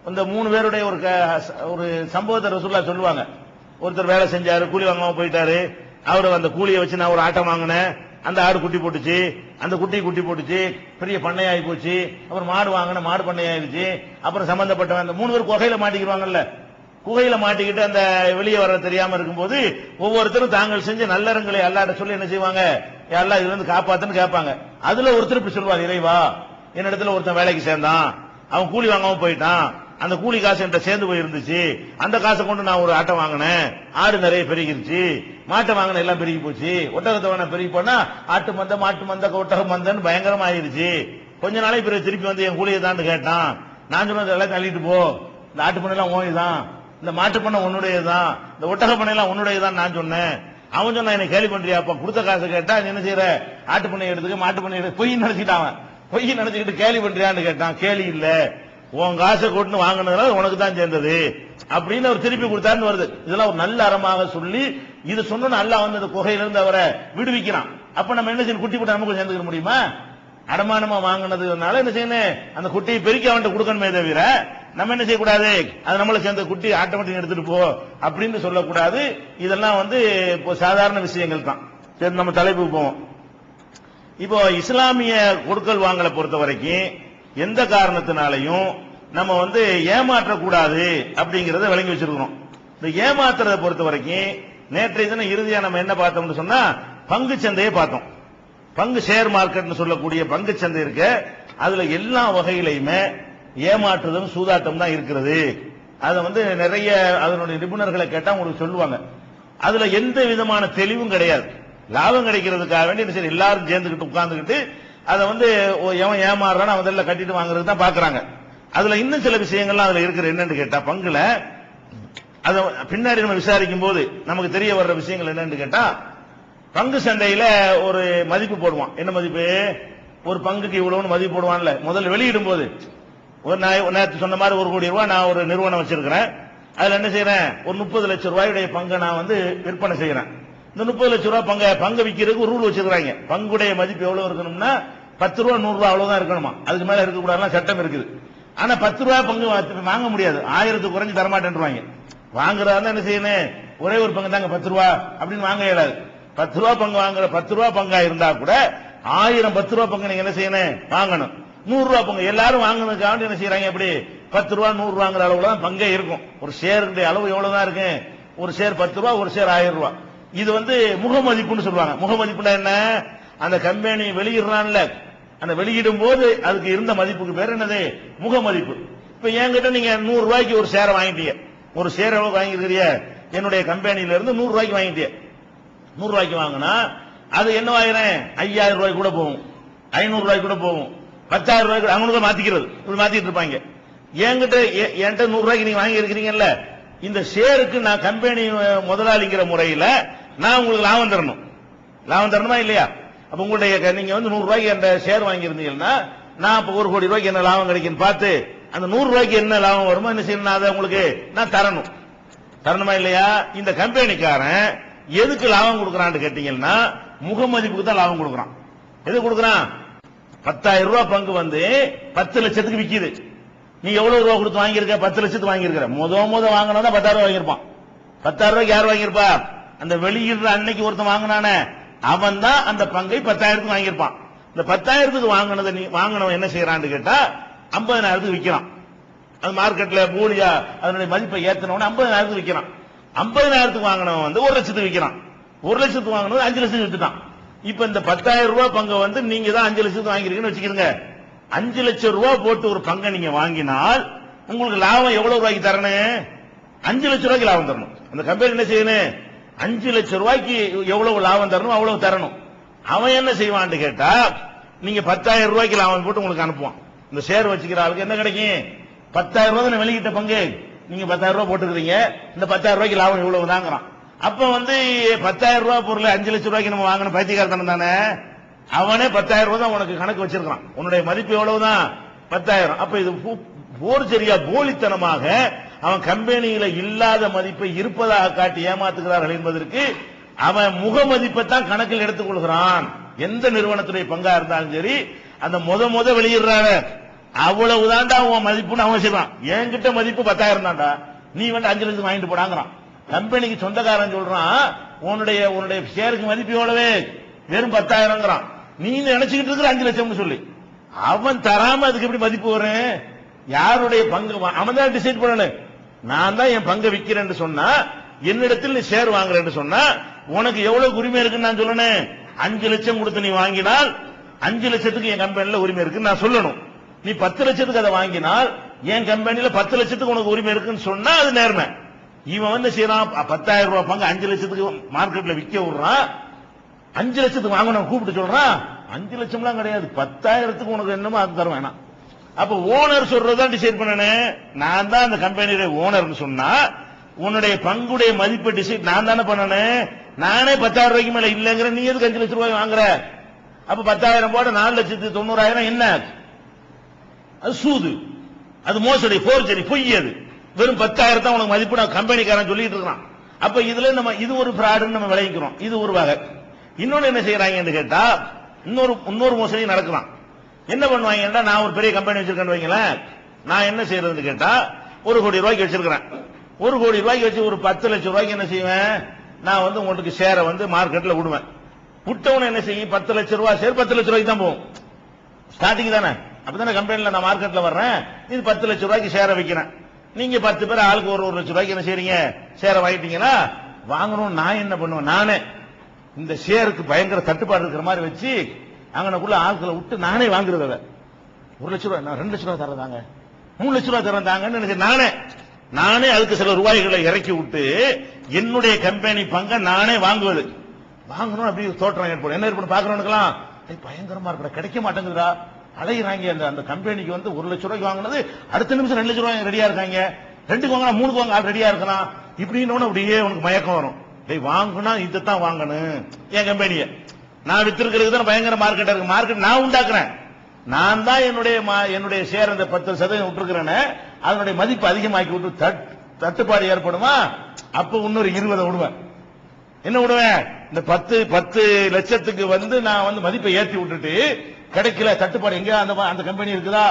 இந்த 3 பேருடைய ஒரு சம்பவத்தை ரசூலுல்லாஹ் சொல்லுவாங்க. ஒருத்தர் வேலை செஞ்சாரு, கூலி வாங்காம போயிட்டாரு. அவரு அந்த கூலியை வச்சு நான் ஒரு ஆட்டம் வாங்கினேன், அந்த ஆடு குட்டி போட்டுச்சு, அந்த குட்டி போட்டுச்சு, பெரிய பண்ணையாகி போச்சு. அப்புறம் மாடு வாங்கின, மாடு பண்ணையாயிருச்சு. அப்புறம் சம்பந்தப்பட்டவன் அந்த 3 பேர் கொகையில மாட்டிக்கிறாங்கல்ல, குகையில மாட்டிக்கிட்டு அந்த வெளியே வர தெரியாம இருக்கும்போது ஒவ்வொருத்தரும் தாங்கள் செஞ்ச நல்லறங்களை அல்லாஹ்ட்ட சொல்லி என்ன செய்வாங்க, அல்லாஹ் இதுல இருந்து காப்பாத்துன்னு கேட்பாங்க. அதுல ஒருத்தர் இப்படி சொல்வார், இறைவா என்னிடத்துல ஒருத்தன் வேலைக்கு சேர்ந்தான், அவன் கூலி வாங்காம போயிட்டான், அந்த கூலி காசு என்கிட்ட சேர்ந்து போய் இருந்துச்சு, அந்த காசை கொண்டு நான் ஒரு ஆட்டை வாங்கினேன், ஆடு நிறைய பெருகிருச்சு, மாட்டை வாங்கின எல்லாம் பெருகி போச்சு, ஒட்டகத்தை வேணா பெருகி போனா ஆட்டு மந்த மாட்டு மந்த ஒட்டகம் மந்தன்னு பயங்கரமா ஆயிருச்சு. கொஞ்ச நாளைக்கு பிறகு திருப்பி வந்து என் கூலியை தான் கேட்டான். நான் சொன்னது எல்லாம் தள்ளிட்டு போ, இந்த ஆட்டு பண்ணை எல்லாம் ஓய்தான், இந்த மாட்டு பண்ணை உன்னுடையதான், இந்த ஒட்டக பண்ணை எல்லாம் உன்னுடையதான் நான் சொன்னேன். அவன் சொன்னா என்ன கேள்வி பண்றியாப்பா, கொடுத்த காசை கேட்டா நீ என்ன செய்யற, ஆட்டு பண்ணை எடுத்துக்க மாட்டு பண்ணை எடுத்து பொய் நினைச்சிட்டான், பொய் நினைச்சுக்கிட்டு கேள்வி பண்றியான்னு கேட்டான். கேள்வி இல்ல, உன் காசை கொண்டு வாங்கினதுனால உனக்கு தான் சேர்ந்தது அப்படின்னு அவர் திருப்பி கொடுத்தாருன்னு வருது. இதெல்லாம் ஒரு நல்ல அறமாக சொல்லி இது சொன்னோன்னு அல்லாஹ் வந்து அந்த குகையிலிருந்து அவரை விடுவிக்கிறான். அப்ப நம்ம என்ன செய்யணும், குட்டி போட்டு நமக்கு சேர்ந்துக்க முடியுமா? அடமானமா வாங்கினதுனால என்ன செய்யணும், அந்த குட்டியை பெருக்கி அவன்கிட்ட கொடுக்கணுமே தவிர நம்ம என்ன செய்யக்கூடாது, அது நம்மள சேர்ந்த குட்டி ஆட்டோமேட்டிக் எடுத்துட்டு போ அப்படின்னு சொல்லக்கூடாது. இதெல்லாம் வந்து இப்போ சாதாரண விஷயங்கள் தான். சரி, நம்ம தலைப்புக்கு போவோம். இப்போ இஸ்லாமிய கொடுக்கல் வாங்கலை பொறுத்த வரைக்கும் எந்த காரணத்தினாலையும் நம்ம வந்து ஏமாற்றக்கூடாது அப்படிங்கறத விளங்கி வச்சிருக்கிறோம். இந்த ஏமாத்துறதை பொறுத்த வரைக்கும் நேற்றைய தினம் இறுதியா நம்ம என்ன பார்த்தோம்னு சொன்னா, பங்கு சந்தையை பார்த்தோம். பங்கு ஷேர் மார்க்கெட் சொல்லக்கூடிய பங்கு சந்தை இருக்க, அதுல எல்லா வகையிலையுமே ஏமாற்றுதலும் சூதாட்டம் தான் இருக்கிறது. அதை வந்து நிறைய அதனுடைய நிபுணர்களை கேட்டா உங்களுக்கு சொல்லுவாங்க. அதுல எந்த விதமான தெளிவும் கிடையாது. லாபம் கிடைக்கிறதுக்காக வேண்டி சரி எல்லாரும் சேர்ந்துக்கிட்டு உட்கார்ந்துக்கிட்டு அதை வந்து எவன் ஏமாறுறான்னு அவன் கட்டிட்டு வாங்குறது தான் பாக்குறாங்க. அதுல இன்னும் சில விஷயங்கள்லாம் அதுல இருக்கிற என்னன்னு கேட்டா, பங்குல அதை பின்னாடி நம்ம விசாரிக்கும் போது நமக்கு தெரிய வர்ற விஷயங்கள் என்னன்னு கேட்டா, பங்கு சந்தையில ஒரு மதிப்பு போடுவான். என்ன மதிப்பு, ஒரு பங்குக்கு இவ்வளவுன்னு மதிப்பு போடுவான்ல முதல்ல வெளியிடும் போது. ஒரு நேற்று சொன்ன மாதிரி 1 கோடி ரூபாய் நான் ஒரு நிறுவனம் வச்சிருக்கிறேன், அதுல என்ன செய்யறேன், ஒரு 30 லட்சம் ரூபாயுடைய பங்கை நான் வந்து விற்பனை செய்யறேன். இந்த 30 லட்சம் ரூபாய் பங்கு விற்கிறதுக்கு ஒரு ரூல் வச்சிருக்காங்க. பங்குடைய மதிப்பு எவ்வளவு இருக்கணும்னா 10 ரூபா 100 ரூபாய் அவ்வளவுதான் இருக்கணுமா, அதுக்கு மேல இருக்கக்கூடாதுலாம் சட்டம் இருக்குது. ஆனா 10 ரூபாய் பங்கு வாங்க முடியாது, 1000 குறைஞ்சு தரமாட்டேன்றாங்க. வாங்குறதா என்ன செய்யணும், ஒரே ஒரு பங்கு தாங்க 10 ரூபா அப்படின்னு வாங்க இயலாது. 10 ரூபா பங்கு வாங்குற 10 ரூபா பங்கா இருந்தா கூட 1000 10 ரூபா பங்கு நீங்க என்ன செய்யணும், வாங்கணும். 100 ரூபா பங்கு எல்லாரும் வாங்கினதுக்காக என்ன செய்யறாங்க, எப்படி 10 ரூபா 100 ரூபாங்கிற அளவுல தான் பங்கே இருக்கும். ஒரு ஷேருடைய அளவு எவ்வளவுதான் இருக்கு, ஒரு ஷேர் 10 ரூபா, ஒரு ஷேர் 1000 ரூபாய். இது வந்து முகமதிப்புன்னு சொல்லுவாங்க. முகமதிப்புனா என்ன, அந்த கம்பெனி வெளியிடுறான்ல, அந்த வெளியிடும் போது அதுக்கு இருந்த மதிப்புக்கு பேர் என்னது, முகமதிப்பு. இப்ப என்கிட்ட நீங்க 100 ரூபாய்க்கு ஒரு ஷேரை வாங்கிட்டீங்க, ஒரு ஷேர் எவ்வளவு வாங்கிருக்கிறிய, என்னுடைய கம்பெனியில இருந்து 100 ரூபாய்க்கு வாங்கிட்டீங்க. 100 ரூபாய்க்கு வாங்கினா அது என்ன ஆயிரம், 5000 ரூபாய்க்கு கூட போகும், 500 ரூபாய்க்கு கூட போகும், 10,000 ரூபாய்க்கு அவங்களுக்கு மாத்திக்கிறது, இப்படி மாத்திட்டு இருப்பாங்க. என்கிட்ட 100 ரூபாய்க்கு நீங்க வாங்கி இருக்கிறீங்கல்ல, இந்த ஷேருக்கு நான் கம்பெனி முதலாளிங்கிற முறையில் நான் உங்களுக்கு லாபம் தரணும். லாபம் தரணுமா இல்லையா? அப்ப உங்களுடைய நீங்க வந்து 100 ரூபாய்க்கு என்ற ஷேர் வாங்கியிருந்தீங்கன்னா நான் இப்ப 1 கோடி ரூபாய்க்கு என்ன லாபம் கிடைக்குன்னு பார்த்து அந்த 100 ரூபாய்க்கு என்ன லாபம் வருமோ என்ன செய்யணும், அதை உங்களுக்கு நான் தரணும். தரணுமா இல்லையா? இந்த கம்பெனிக்காரன் எதுக்கு லாபம் கொடுக்கறான்னு கேட்டீங்கன்னா முகமதிப்புக்கு தான் லாபம் கொடுக்கறான். எது கொடுக்கறான், 10,000 ரூபாய் பங்கு வந்து 10 லட்சத்துக்கு விக்குது. நீ எவ்வளவு ரூபாய் கொடுத்து வாங்கியிருக்க, 10 லட்சத்துக்கு வாங்கியிருக்கிற. முத வாங்கினா 10,000 ரூபாய் வாங்கியிருப்பான். 10,000 ரூபாய்க்கு யார் வாங்கியிருப்பா, அந்த வெளியிடுற அன்னைக்கு ஒருத்தன் வாங்கினானே அவன் தான் அந்த பங்கை 10,000க்கு வாங்கியிருப்பான். இந்த 10,000க்கு வாங்கினவன் என்ன செய்யறான்னு கேட்டா 50,000க்கு விற்கிறான். அது மார்க்கெட்ல போலியா அதனுடைய மதிப்பை ஏத்தனவன 50,000க்கு விற்கிறான். 50,000க்கு வாங்கினவன் வந்து 1 லட்சத்துக்கு விற்கிறான். 1 லட்சத்துக்கு வாங்கினது 5 லட்சத்துக்கு வித்துட்டான். இப்ப இந்த 10,000 ரூபாய் பங்கை வந்து நீங்க தான் 5 லட்சத்துக்கு வாங்கிருக்கீங்கன்னு வச்சுக்கிறீங்க. 5 லட்சம் ரூபாய் போட்டு ஒரு பங்கை நீங்க வாங்கினால் உங்களுக்கு லாபம் எவ்வளவு ரூபாய்க்கு தரணும், 5 லட்சம் ரூபாய்க்கு லாபம் தரணும். அந்த கம்பெனி என்ன செய்யணும், 5 லட்சம் ரூபாய்க்கு எவ்வளவு லாபம் தரணும் அவ்வளவு தரணும். அவன் என்ன செய்வான்னு கேட்டா நீங்க 10,000 ரூபாய்க்கு லாபம் போட்டு உங்களுக்கு அனுப்புவான். இந்த ஷேர் வச்சுக்கிற ஆளுக்கு என்ன கிடைக்கும், 10,000 ரூபாய் வெளியிட்ட பங்கு நீங்க 10,000 ரூபாய் போட்டுக்கிறீங்க, இந்த 10,000 ரூபாய்க்கு லாபம் இவ்வளவு தாங்கிறான். அப்ப வந்து 10,000 ரூபாய் பொருள் 5 லட்சம் ரூபாய்க்கு நம்ம வாங்கணும் பைத்தியக்காரத்தனம் தானே. அவனே 10,000 ரூபாய் தான் உனக்கு கணக்கு வச்சிருக்கான், உன்னுடைய மதிப்பு எவ்வளவுதான் 10,000. அப்ப இது போர்ஜரியா போலித்தனமாக அவன் கம்பெனியில இல்லாத மதிப்பை இருப்பதாக காட்டி ஏமாத்துகிறார்கள் என்பதற்கு அவன் முக மதிப்பை தான் கணக்கில் எடுத்துக் கொள்கிறான். எந்த நிறுவனத்துடைய பங்கா இருந்தாலும் சரி அந்த முத வெளியிடுறாங்க அவ்வளவுதான்டா அவன் மதிப்புன்னு அவன் செய்வான். என்கிட்ட மதிப்பு 10,000 தான்டா, நீ வந்து 5 லட்சம் வாங்கிட்டு போடாங்கிறான். கம்பெனிக்கு சொந்தக்காரன் சொல்றான் உன்னுடைய ஷேருக்கு மதிப்பு எவ்வளவு, வெறும் 10,000ங்கிறான். நீ நினைச்சுக்கிட்டு இருக்கிற 5 லட்சம்னு சொல்லி அவன் தராம அதுக்கு எப்படி மதிப்பு வரும்? யாருடைய பங்கு அவன் தான் டிசைட் பண்ணணும். நான் தான் என் பங்கை விக்கிறேன்னு சொன்னா, என்னிடத்தில் நீ ஷேர் வாங்குறேன்னு சொன்னா உனக்கு எவ்வளவு உரிமை இருக்குன்னு நான் சொல்லணும். 5 லட்சம் கொடுத்து நீ வாங்கினால் 5 லட்சத்துக்கு என் கம்பெனில உரிமை இருக்குன்னு நான் சொல்லணும். நீ 10 லட்சத்துக்கு அதை வாங்கினால் என் கம்பெனில 10 லட்சத்துக்கு உனக்கு உரிமை இருக்குன்னு சொன்னா அது நேர்மை. இவன் வந்து செய்யறான் 10,000 ரூபாய் பங்கு 5 லட்சத்துக்கு மார்க்கெட்ல விற்க விடுறான். 5 லட்சத்துக்கு வாங்கணும் கூப்பிட்டு சொல்றான். 5 லட்சம்லாம் கிடையாது, 10,000த்துக்கு உனக்கு என்னமோ அது தர வேணாம். அப்ப ஓனர் சொல்றதான் டிசைட் பண்ணனே. நான் தான் அந்த கம்பெனியுடைய ஓனர்னு சொன்னா உன்னுடைய பங்குடைய மதிப்பை டிசைட் நான் தானே பண்ணனேன். நானே 10,000 ரூபாய்க்கு மேல இல்லங்கிற, நீ எதுக்கு 5 லட்சம் ரூபாய் வாங்குற? அப்ப 10,000 போட 4,90,000 என்ன? அது சூது, அது மோசடி, போர்ஜரி, பொய். அது வெறும் 10,000 தான் உனக்கு மதிப்பு நான் கம்பெனிக்காரன் சொல்லிட்டு இருக்கான். அப்ப இதுல நம்ம இது ஒரு ஃப்ராடுன்னு நம்ம விளைவிக்கிறோம். இது ஒரு வகை. இன்னொன்னு என்ன செய்யறாங்கன்னு கேட்டா, இன்னொரு மோசடி நடக்கலாம். என்ன பண்ணுவாங்கன்னா, நான் ஒரு பெரிய கம்பெனி வச்சிருக்கேன்னு வைங்களேன், நான் என்ன செய்யறதுன்னு கேட்டா, 1 கோடி ரூபாய்க்கு வச்சிருக்கிறேன். 1 கோடி ரூபாய்க்கு வச்சு ஒரு 10 லட்சம் ரூபாய்க்கு என்ன செய்வேன், நான் வந்து உங்களுக்கு ஷேரை வந்து மார்க்கெட்ல விடுவேன். விட்டவன என்ன செய்யும், 10 லட்சம் ரூபாய் ஷேர் 10 லட்சம் ரூபாய்க்கு தான் போகும். ஸ்டார்டிங் தானே, அப்பதானே கம்பெனில நான் மார்க்கெட்ல வர்றேன். இது 10 லட்சம் ரூபாய்க்கு ஷேரை வைக்கிறேன். நீங்க 10 பேர் ஆளுக்கு 1 லட்சம் ரூபாய்க்கு என்ன செய்றீங்க, ஷேரை வாங்கிட்டீங்கன்னா, வாங்கணும். நான் என்ன பண்ணுவேன், நானே இந்த ஷேருக்கு பயங்கர தட்டுப்பாடு இருக்கிற மாதிரி வச்சு அங்கனக்குள்ள ஆட்களை விட்டு நானே வாங்குறத. 1 லட்சம் ரூபாய், நான் 2 லட்சம் ரூபாய் தரதாங்க, 3 லட்சம் ரூபாய் தரதாங்கன்னு நானே அதுக்கு சில ரூபாய்களை இறக்கி விட்டு என்னுடைய கம்பெனி பங்கை நானே வாங்குவது. வாங்கணும் அப்படி தோற்றம் ஏற்படும். என்ன ஏற்படும் பாக்குறவனுக்கெல்லாம், பயங்கரமா இருக்கிற, கிடைக்க மாட்டேங்குதுடா, அலையிறாங்க. அந்த கம்பெனிக்கு வந்து 1 லட்சம் ரூபாய்க்கு வாங்கினது அடுத்த நிமிஷம் 2 லட்சம் ரூபாய் ரெடியா இருக்காங்க. 2க்கு வாங்கினா 3க்கு வாங்க ரெடியா இருக்கலாம். இப்படின்னு அப்படியே உனக்கு மயக்கம் வரும். வாங்கினா இதைத்தான் வாங்கணும். என் கம்பெனிய நான் வித்திருக்கிறது தான் பயங்கர மார்க்கெட் இருக்கு. மார்க்கெட் நான் உண்டாக்குறேன். நான் தான் என்னுடைய ஷேர் அந்த 10% விட்டுருக்கிறேன்னு அதனுடைய மதிப்பு அதிகமாக்கி விட்டு தட்டுப்பாடு ஏற்படுமா? அப்ப இன்னொரு 20 விடுவேன். என்ன விடுவேன், இந்த 10 லட்சத்துக்கு வந்து நான் வந்து மதிப்பை ஏற்றி விட்டுட்டு கிடைக்கல, தட்டுப்பாடு எங்க அந்த கம்பெனி இருக்குதா,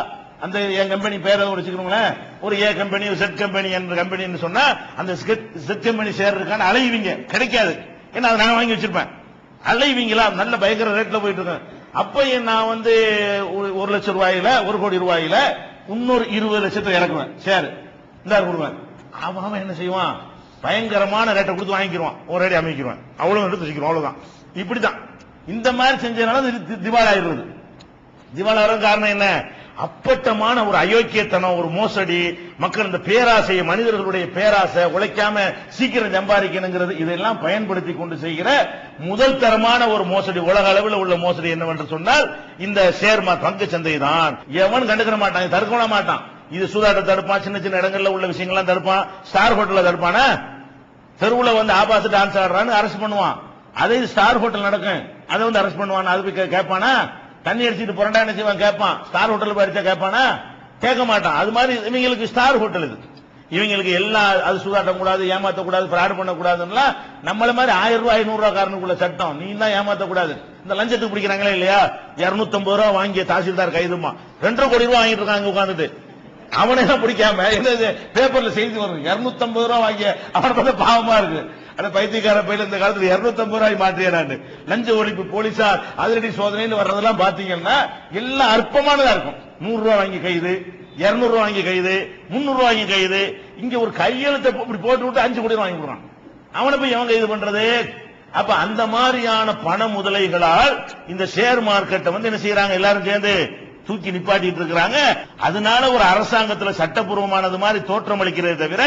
அந்த என் கம்பெனி பேரை வச்சுக்கணுங்களேன், ஒரு ஏ கம்பெனி, செட் கம்பெனி என்ற கம்பெனி சொன்னா அந்த செட் கம்பெனி ஷேர் இருக்கான்னு அலைவீங்க, கிடைக்காது. ஏன்னா அதை நான் வாங்கி வச்சிருப்பேன். அலைவீங்களா, நல்ல பயங்கர ரேட்ல போயிட்டு இருக்கேன். அப்ப நான் வந்து 1 லட்சம் ரூபாயில, 1 கோடி ரூபாயில இன்னொரு 20 லட்சத்தை இறக்குவேன் ஷேர், இந்த கொடுவேன். அவன் என்ன செய்வான், பயங்கரமான ரேட்டை கொடுத்து வாங்கிடுவான், ஒரு அடி அமைக்கிடுவான், அவ்வளவு எடுத்து வச்சுக்கிறோம், அவ்வளவுதான். இப்படிதான் இந்த மாதிரி செஞ்சதுனால திவால் ஆயிடுறது. திவால் ஆகிற காரணம் என்ன, அப்பட்டமான ஒரு அயோக்கியத்தனம், ஒரு மோசடி, மக்கள் இந்த பேராசையை, மனிதர்களுடைய பேராசை, உழைக்காம சீக்கிரம் சம்பாதிக்கணுங்கிறது, இதெல்லாம் பயன்படுத்தி கொண்டு செய்கிற முதல் தரமான ஒரு மோசடி, உலக அளவில் உள்ள மோசடி என்னவென்று சொன்னால் இந்த ஷேர் பங்கு சந்தை தான். எவன் கண்டுக்கிற மாட்டான், தடுக்க மாட்டான். இது சூதாட்ட தடுப்பான், சின்ன சின்ன இடங்கள்ல உள்ள விஷயங்கள்லாம் தடுப்பான், ஸ்டார் ஹோட்டல்ல தடுப்பானா, தெருவுல வந்து ஆபாச டான்ஸ் ஆடுறான்னு அரெஸ்ட் பண்ணுவான். அதே ஸ்டார் ஹோட்டல் நடக்கும், அதை வந்து அரெஸ்ட் பண்ணுவான். அது கேட்பானா, தண்ணி அடிச்சுட்டு புரண்டா என்ன செய்வான் கேட்பான், ஸ்டார் ஹோட்டல் அடிச்சா கேட்பானா, கேட்க மாட்டான். அது மாதிரி இவங்களுக்கு ஸ்டார் ஹோட்டல் இது, இவங்களுக்கு எல்லாம் அது சூதாட்டம் கூடாது, ஏமாத்த கூடாது, பிராட் பண்ண கூடாதுன்னா நம்மள மாதிரி 1000 ரூபாய் 500 ரூபாய் காரனுக்குள்ள சட்டம். நீ தான் ஏமாத்த கூடாது. இந்த லஞ்சத்துக்கு பிடிக்கிறாங்களே இல்லையா, 250 ரூபாய் வாங்கிய தாசில்தார் கைதுமா 2.5 கோடி ரூபாய் வாங்கிட்டு இருக்காங்க உட்காந்துட்டு. அவனே பிடிக்காம என்னது பேப்பர்ல செய்தி வரும், 250 ரூபாய் வாங்கிய அவனை பார்த்தா பாவமா இருக்கு. அந்த பைத்தியக்கார பையில இந்த காலத்துல 250 ரூபாய் மாற்றியாரு. லஞ்ச ஒழிப்பு போலீசார் அதிரடி சோதனைன்னு வர்றதெல்லாம் பாத்தீங்கன்னா எல்லாம் அற்பமானதா இருக்கும். 100 ரூபாய் வாங்கி கைது, 200 ரூபாய் வாங்கி கைது, 300 ரூபாய் வாங்கி கைது. இங்க ஒரு கையெழுத்தை இப்படி போட்டு விட்டு 5 கோடி வாங்கி கொடுறான். அவனை போய் எவன் கைது பண்றது? அப்ப அந்த மாதிரியான பண முதலைகளால் இந்த ஷேர் மார்க்கெட்டை வந்து என்ன செய்யறாங்க, எல்லாரும் சேர்ந்து தூக்கி நிப்பாட்டிட்டு இருக்கிறாங்க. அதனால ஒரு அரசாங்கத்துல சட்டப்பூர்வமானது மாதிரி தோற்றம் அளிக்கிறதே தவிர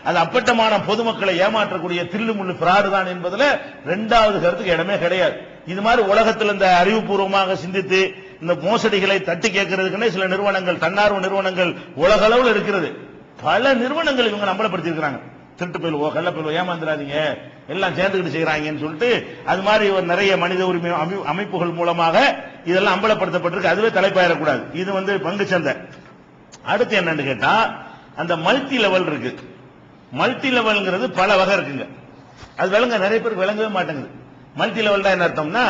அது அப்பட்டமான பொதுமக்களை ஏமாற்றக்கூடிய தில்லுமுள்ளு பிராடு தான் என்பதுல 2வது கருத்துக்கு இடமே கிடையாது. இது மாதிரி உலகத்தில் இந்த அறிவுபூர்வமாக சிந்தித்து இந்த மோசடிகளை தட்டி கேட்கறதுக்குன்னே சில நிறுவனங்கள், தன்னார்வ நிறுவனங்கள் உலக அளவில் இருக்கிறது. பல நிறுவனங்கள் இவங்க அம்பலப்படுத்தி இருக்கிறாங்க. திருட்டு பயிலுவோ, கள்ள பயிலுவோ, ஏமாந்துடாதீங்க, எல்லாம் சேர்ந்துக்கிட்டு செய்யறாங்கன்னு சொல்லிட்டு அது மாதிரி ஒரு நிறைய மனித உரிமை அமைப்புகள் மூலமாக இதெல்லாம் அம்பலப்படுத்தப்பட்டிருக்கு. அதுவே தலைப்பாயிடக்கூடாது. இது வந்து பங்கு சந்தை. அடுத்து என்னன்னு கேட்டா, அந்த மல்டி லெவல் இருக்கு. மல்டி லெவல்ங்கிறது பல வகை இருக்குங்க. அது விளங்க நிறைய பேருக்கு விளங்கவே மாட்டேங்குது. மல்டி லெவல் தான் என்ன அர்த்தம்னா,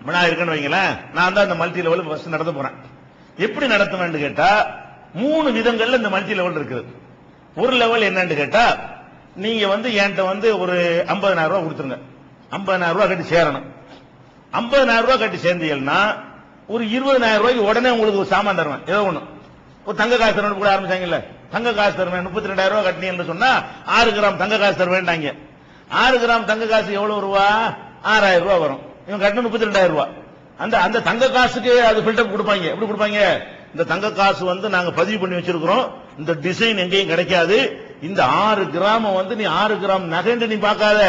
நான் இருக்கேன்னு வைங்களேன், நான் தான் அந்த மல்டி லெவல் ஃபர்ஸ்ட் நடத்த போறேன். எப்படி நடத்துவேன்னு கேட்டா 3 விதங்கள்ல இந்த மல்டி லெவல் இருக்குது. ஒரு லெவல் என்னன்னு கேட்டா, நீங்க வந்து என்கிட்ட வந்து ஒரு 50,000 ரூபாய் கொடுத்துருங்க, 50,000 ரூபாய் கட்டி சேரணும். 50,000 ரூபாய் கட்டி சேர்ந்தீங்கன்னா ஒரு 20,000 ரூபாய்க்கு உடனே உங்களுக்கு ஒரு சாமான் தருவேன். ஏதோ ஒண்ணு, ஒரு தங்க காசு கூட ஆரம்பிச்சாங்கல்ல, தங்க காசு தருவேன், 32,000 ரூபாய் கட்டினீன்னு சொன்னா 6 கிராம் தங்க காசு தருவேன்டாங்க. 6 கிராம் தங்க காசு எவ்வளவு ரூபா? 6,000 ரூபாய் வரும். இவன் கட்டணும் 32,000 ரூபாய். அந்த அந்த தங்க காசுக்கு அது பில்டப் கொடுப்பாங்க. எப்படி கொடுப்பாங்க? இந்த தங்க காசு வந்து நாங்க பதிவு பண்ணி வச்சிருக்கிறோம், இந்த டிசைன் எங்கேயும் கிடைக்காது, இந்த 6 கிராம் வந்து நீ 6 கிராம் நகைன்னு நீ பார்க்காத,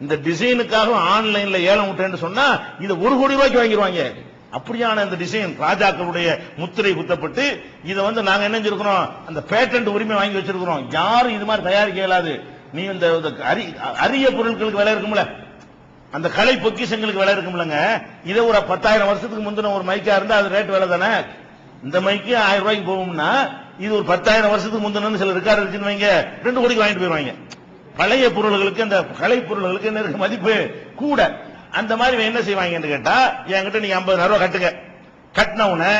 இந்த டிசைனுக்காக ஆன்லைன்ல ஏலம் விட்டேன்னு சொன்னா இதை 1 கோடி ரூபாய்க்கு வாங்கிடுவாங்க. அப்படியான இந்த டிசைன் ராஜாக்களுடைய முத்திரை குத்தப்பட்டு இதை வந்து நாங்க என்ன செஞ்சிருக்கிறோம், அந்த பேட்டன்ட் உரிமை வாங்கி வச்சிருக்கிறோம். யாரும் இது மாதிரி தயாரிக்க இயலாது. நீ இந்த அரிய பொருட்களுக்கு விலை இருக்கும்ல, அந்த கலை பொக்கிஷங்களுக்கு விலை இருக்கும்லங்க, இதை ஒரு 10,000 வருஷத்துக்கு முந்தின ஒரு மைக்கா இருந்தா அது ரேட் விலை தானே. இந்த மைக்கு 1000 ரூபாய்க்கு போகும்னா இது ஒரு 10,000 வருஷத்துக்கு முந்தின சில ரெக்கார்டு வச்சுன்னு வைங்க, 2 கோடிக்கு வாங்கிட்டு போயிருவாங்க. பழைய பொருள்களுக்கு அந்த கலை பொருள்களுக்கு என்ன இருக்கு மதிப்பு கூட. அந்த மாதிரி என்ன செய்வாங்கன்னு கேட்டா, என்கிட்ட நீங்க 50,000 ரூபாய் கட்டுங்க, கட்டின உடனே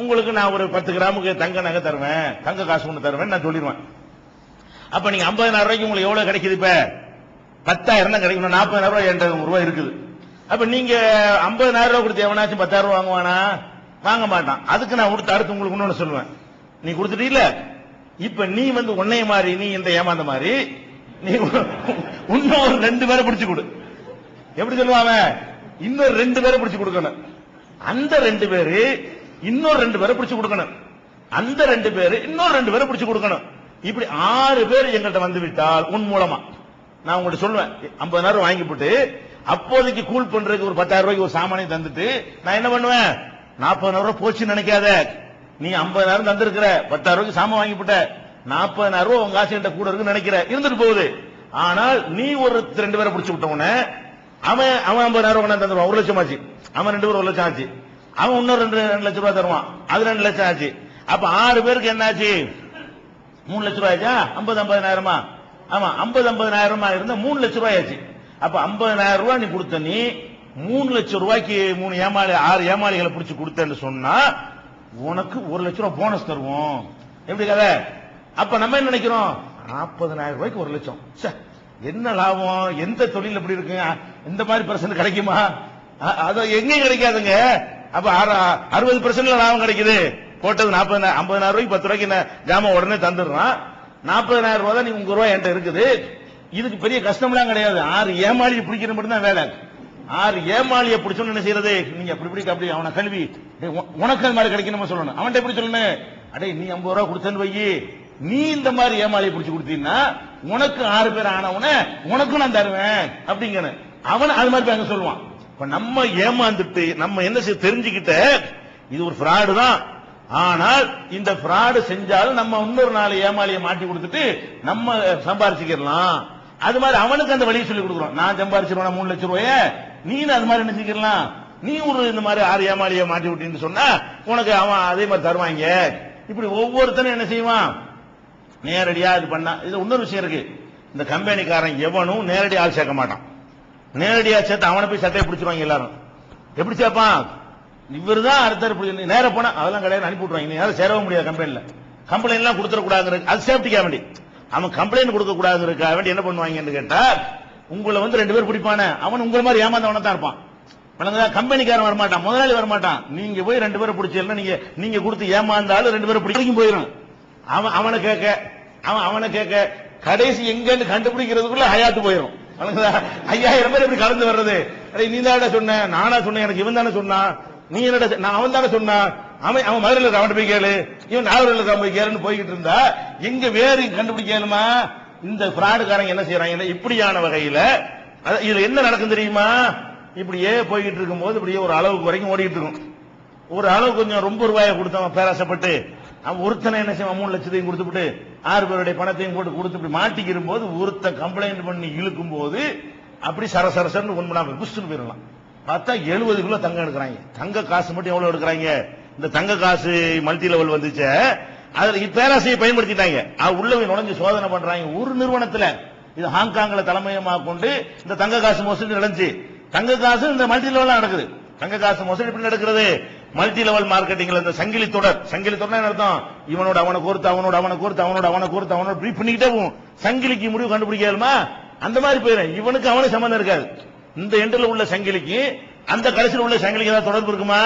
உங்களுக்கு நான் ஒரு 10 கிராமுக்கு தங்க நகை தருவேன், தங்க காசு ஒண்ணு தருவேன் நான் சொல்லிடுவேன். அப்ப நீங்க 50,000 ரூபாய்க்கு உங்களுக்கு எவ்வளவு கிடைக்குது? இப்ப 10,000 தான் கிடைக்கும். 40,000 ரூபாய் என்கிட்ட ரூபாய் இருக்குது. அப்ப நீங்க 50,000 ரூபாய் கொடுத்து எவனாச்சும் 10,000 ரூபாய் வாங்குவானா? வாங்க மாட்டான். அதுக்கு நான் கொடுத்து அடுத்து உங்களுக்கு இன்னொன்னு சொல்லுவேன், நீ கொடுத்துட்டீல, இப்ப நீ வந்து உன்னைய மாதிரி நீ இந்த ஏமாந்த மாதிரி நீ இன்னொரு 2 பேரை பிடிச்சு கொடு. எப்படி சொல்லுவாங்க? இன்னொரு 2 பேரை பிடிச்சு கொடுக்கணும். அந்த 2 பேரு இன்னொரு 2 பேரை பிடிச்சு கொடுக்கணும். அந்த 2 பேரு இன்னொரு 2 பேரை பிடிச்சு கொடுக்கணும். இப்படி 6 பேர் எங்கள்கிட்ட வந்து விட்டால் உன் மூலமா நான் உங்கள்கிட்ட சொல்லுவேன், 50,000 வாங்கி போட்டு அப்போதைக்கு கூல் பண்றதுக்கு ஒரு 10,000 ரூபாய்க்கு ஒரு சாமானியம் தந்துட்டு நான் என்ன பண்ணுவேன், 40,000 ரூபாய் போச்சுன்னு நினைக்காத, நீ 50,000 தந்திருக்கிற, 10,000 ரூபாய்க்கு சாமான் வாங்கி போட்ட, 40,000 ரூபாய் உங்க ஆசை கூட இருக்குன்னு நினைக்கிற, இருந்துட்டு போகுது. ஆனால் நீ ஒரு 2 பேரை பிடிச்சு விட்டவன அவன் 50,000 ரூபாய் தந்துருவான், 1 லட்சம் ஆச்சு. அவன் 2 பேரும் 1 லட்சம் ஆச்சு. அவன் இன்னொரு 2 லட்சம் ரூபாய் தருவான், அது 2 லட்சம் ஆச்சு. அப்ப 6 பேருக்கு என்ன ஆச்சு? 3 லட்சம் ரூபாய் ஆச்சா? 50,000 ஆமா, 50,000 இருந்தா 3 லட்சம் ரூபாய் ஆச்சு. அப்ப 50,000 ரூபாய் நீ கொடுத்த, நீ 3 லட்சம் ரூபாய்க்கு 3 ஏமாளி 6 ஏமாளிகளை பிடிச்சு கொடுத்தேன்னு சொன்னா உனக்கு 1 லட்சம் ரூபாய் போனஸ் தருவோம். எப்படி கதை? அப்ப நம்ம என்ன நினைக்கிறோம், 40,000 ரூபாய்க்கு 1 லட்சம், என்ன லாபம், எந்த தொழில் எப்படி இருக்கு, இந்த மாதிரி % கிடைக்குமா? அது எங்கேயும் கிடைக்காதுங்க. அப்ப 60% லாபம் கிடைக்குது. போட்டது 40,000, 50,000 ரூபாய்க்கு 10 ரூபாய்க்கு ஜாமான் உடனே தந்துடுறான். 40,000 ரூபாய் தான் உங்க ரூபாய் என்கிட்ட இருக்குது. இதுக்கு பெரிய கஷ்டம்லாம் கிடையாது. 6 ஏமாளியை பிடிக்கிற மட்டும் தான் வேலை. 6 ஏமாளியை பிடிச்சோன்னு என்ன செய்யறது, நீங்க அப்படி அவனை கல்வி உனக்கு அது மாதிரி கிடைக்கணுமா சொல்லணும். அவன்கிட்ட எப்படி சொல்லணும், அடே நீ 50 ரூபாய் கொடுத்தேன்னு வை, நீ இந்த மாதிரி ஏமாளியை பிடிச்சு கொடுத்தீங்கன்னா உனக்கு 6 பேர் ஆனவன உனக்கும் நான் தருவேன் அப்படிங்கன்னு அவன் அது மாதிரி அங்க சொல்லுவான். இப்ப நம்ம ஏமாந்துட்டு நம்ம என்ன செய்ய தெரிஞ்சுக்கிட்ட, இது ஒரு ஃப்ராடு தான். ஆனால் இந்த ஃப்ராடு செஞ்சாலும் நம்ம இன்னொரு 4 ஏமாளியை மாட்டி கொடுத்துட்டு நம்ம சம்பாரிச்சுக்கலாம். அது மாதிரி அவனுக்கு அந்த வழியை சொல்லி கொடுக்குறோம். நான் சம்பாரிச்சிருவேன் 3 லட்சம் ரூபாய, நீ அது மாதிரி என்ன செஞ்சுக்கலாம், நீ ஒரு இந்த மாதிரி 6 ஏமாளியை மாட்டி விட்டின்னு சொன்னா உனக்கு அவன் அதே மாதிரி தருவாங்க. இப்படி ஒவ்வொருத்தனும் என்ன செய்வான், நேரடியா இது பண்ணா. இது இன்னொரு விஷயம் இருக்கு, இந்த கம்பெனிக்காரன் எவனும் நேரடி ஆள் சேர்க்க மாட்டான். நேரடியா சேர்த்து அவனை போய் சட்டையை பிடிச்சிருவாங்க எல்லாரும். எப்படி சேர்ப்பான், இவரு தான் அடுத்த நேர போனா அதெல்லாம் கிடையாது, அனுப்பி விட்டுருவாங்க. நீ யாரும் சேரவும் முடியாது கம்பெனில. கம்ப்ளைண்ட் எல்லாம் கொடுத்துடக்கூடாது, அது சேஃப்டிக்காக வேண்டி. அவன் கம்ப்ளைண்ட் கொடுக்க கூடாதுக்காக வேண்டி என்ன பண்ணுவாங்கன்னு கேட்டா, உங்களை வந்து 2 பேர் பிடிப்பான, அவன் உங்களை மாதிரி ஏமாந்தவன தான் இருப்பான். கம்பெனிக்காரன் வரமாட்டான், முதலாளி வரமாட்டான். நீங்க போய் 2 பேரை பிடிச்சா நீங்க கொடுத்து ஏமாந்தாலும் 2 பேரை பிடிக்கும் போயிடும். அவனை கேட்க கடைசி எங்கன்னு கண்டுபிடிக்கிறதுக்குள்ள ஹயாத்து போயிடும். 5000 பேர் எப்படி கலந்து வர்றது, நீ தானே சொன்ன, நானா சொன்னேன், எனக்கு இவன் தானே சொன்னான், நீ என்னடா நான் அவன் தானே சொன்னான், அவன் மதுரையில் அவன் போய் கேளு, இவன் நாகூரில் போய் கேளுன்னு போய்கிட்டு இருந்தா எங்க வேறு கண்டுபிடிக்கலுமா? இந்த பிராடுக்காரங்க என்ன செய்யறாங்க, இப்படியான வகையில இதுல என்ன நடக்கும் தெரியுமா? இப்படியே போய்கிட்டு இருக்கும் போது இப்படியே ஒரு அளவுக்கு வரைக்கும் ஓடிட்டு இருக்கும். ஒரு அளவு கொஞ்சம் ரொம்ப ரூபாயை கொடுத்தவன் பேராசப்பட்டு அவன் ஒருத்தனை என்ன செய்வான், 3 லட்சத்தையும் கொடுத்துட்டு 6 பேருடைய பணத்தையும் போட்டு கொடுத்து மாட்டிக்கிற போது ஒருத்த கம்ப்ளைண்ட் பண்ணி இழுக்கும் போது அப்படி சரசரசன்னு ஒன்பது புஷ்னு போயிடலாம். பார்த்தா 70 கிலோ தங்கம் எடுக்கிறாங்க. தங்க காசு மட்டும் எவ்வளவு எடுக்கிறாங்க, இந்த தங்க காசு மல்டி லெவல் வந்துச்சு, அதுல பேராசையை பயன்படுத்திட்டாங்க. உள்ள நுழைஞ்சு சோதனை பண்றாங்க. ஒரு நிறுவனத்துல, இது ஹாங்காங்ல தலைமையமாக கொண்டு இந்த தங்க காசு மோசடி நடந்துச்சு. தங்க காசு இந்த மல்டி லெவல் நடக்குது. தங்க காசு மோசடி எப்படி நடக்கிறது, மல்டி லெவல் மார்க்கெட்டிங்ல இந்த சங்கிலி தொடர் அர்த்தம், இவனோட அவனை கோர்த்து அவனோட அவனை கோர்த்து அவனோட அவனை கோர்த்து அவனோட பண்ணிக்கிட்டே போகும். சங்கிலிக்கு முடிவு கண்டுபிடிக்கலுமா, அந்த மாதிரி போயிடும். இவனுக்கு அவனுக்கு சம்பந்தம் இருக்காது. இந்த எண்டில் உள்ள சங்கிலிக்கு அந்த கடைசியில் உள்ள சங்கிலிக்கு ஏதாவது தொடர்பு இருக்குமா,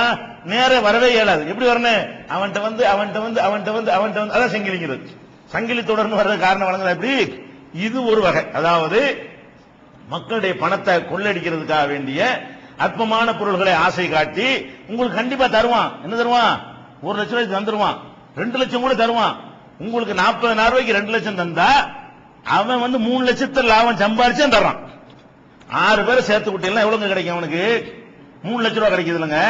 நேர வரவே இயலாது. எப்படி வரணும், அவன்கிட்ட வந்து அதான் சங்கிலிங்கிறது. சங்கிலி தொடர்ந்து வர்றது காரணம் வழங்குதா எப்படி? இது ஒரு வகை. அதாவது மக்களுடைய பணத்தை கொள்ளடிக்கிறதுக்காக வேண்டிய அற்பமான பொருள்களை ஆசை காட்டி உங்களுக்கு கண்டிப்பா தருவான். என்ன தருவான்? 1 லட்சம் ரூபாய்க்கு தந்துருவான், 2 லட்சம் கூட தருவான். உங்களுக்கு 40,000 ரூபாய்க்கு 2 லட்சம் தந்தா அவன் 3 லட்சத்தை லாபம் சம்பாரிச்சு தர்றான். 6 பேரை சேர்த்து விட்டீங்கன்னா எவ்வளவு கிடைக்கும்? அவனுக்கு 3 லட்சம் ரூபாய் கிடைக்குது இல்லங்க.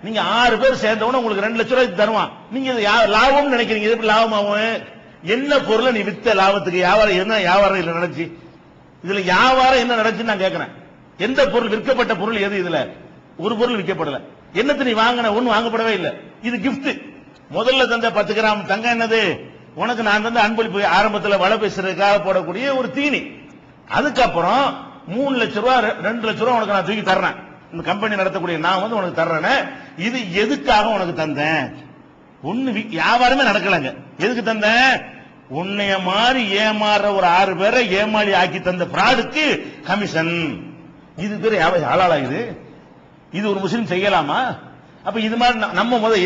நீங்க 6 பேர் சேர்ந்தவன உங்களுக்கு 2 லட்சம் ரூபாய்க்கு தருவான். நீங்க லாபம் நினைக்கிறீங்க. இது எப்படி லாபம் ஆகும்? என்ன பொருளை நீ வித்த லாபத்துக்கு வியாபாரம் என்ன வியாபாரம் இல்ல நடந்துச்சு? இதுல வியாபாரம் என்ன நடந்துச்சு நான் கேட்கிறேன். எந்த பொருள் விற்கப்பட்ட பொருள் எது? இதுல ஒரு பொருள் விற்கப்படல. என்னத்தை நீ வாங்கின? ஒண்ணு வாங்கப்படவே இல்லை. இது கிஃப்ட். முதல்ல தந்த 10 கிராம் தங்கம் என்னது? உனக்கு நான் தந்த அன்பளிப்பு. ஆரம்பத்தில் வலை பேசுறதுக்காக போடக்கூடிய ஒரு தீனி. அதுக்கப்புறம் 3 லட்சம் ரூபாய் 2 லட்சம் ரூபாய் உனக்கு நான் தூக்கி தர்றேன். இந்த கம்பெனி நடத்தக்கூடிய நான் உனக்கு தர்றேன். இது எதுக்காக உனக்கு தந்தேன்? ஒண்ணு வியாபாரமே நடக்கலங்க. எதுக்கு தந்தேன்? உன்னைய மாதிரி ஏமாற ஒரு 6 பேரை ஏமாளி ஆக்கி தந்த பிராடுக்கு கமிஷன். இது பேர் ஹலாலாகுது? இது ஒரு முஸ்லிம் செய்யலாமா? அப்ப இது மாதிரி நம்ம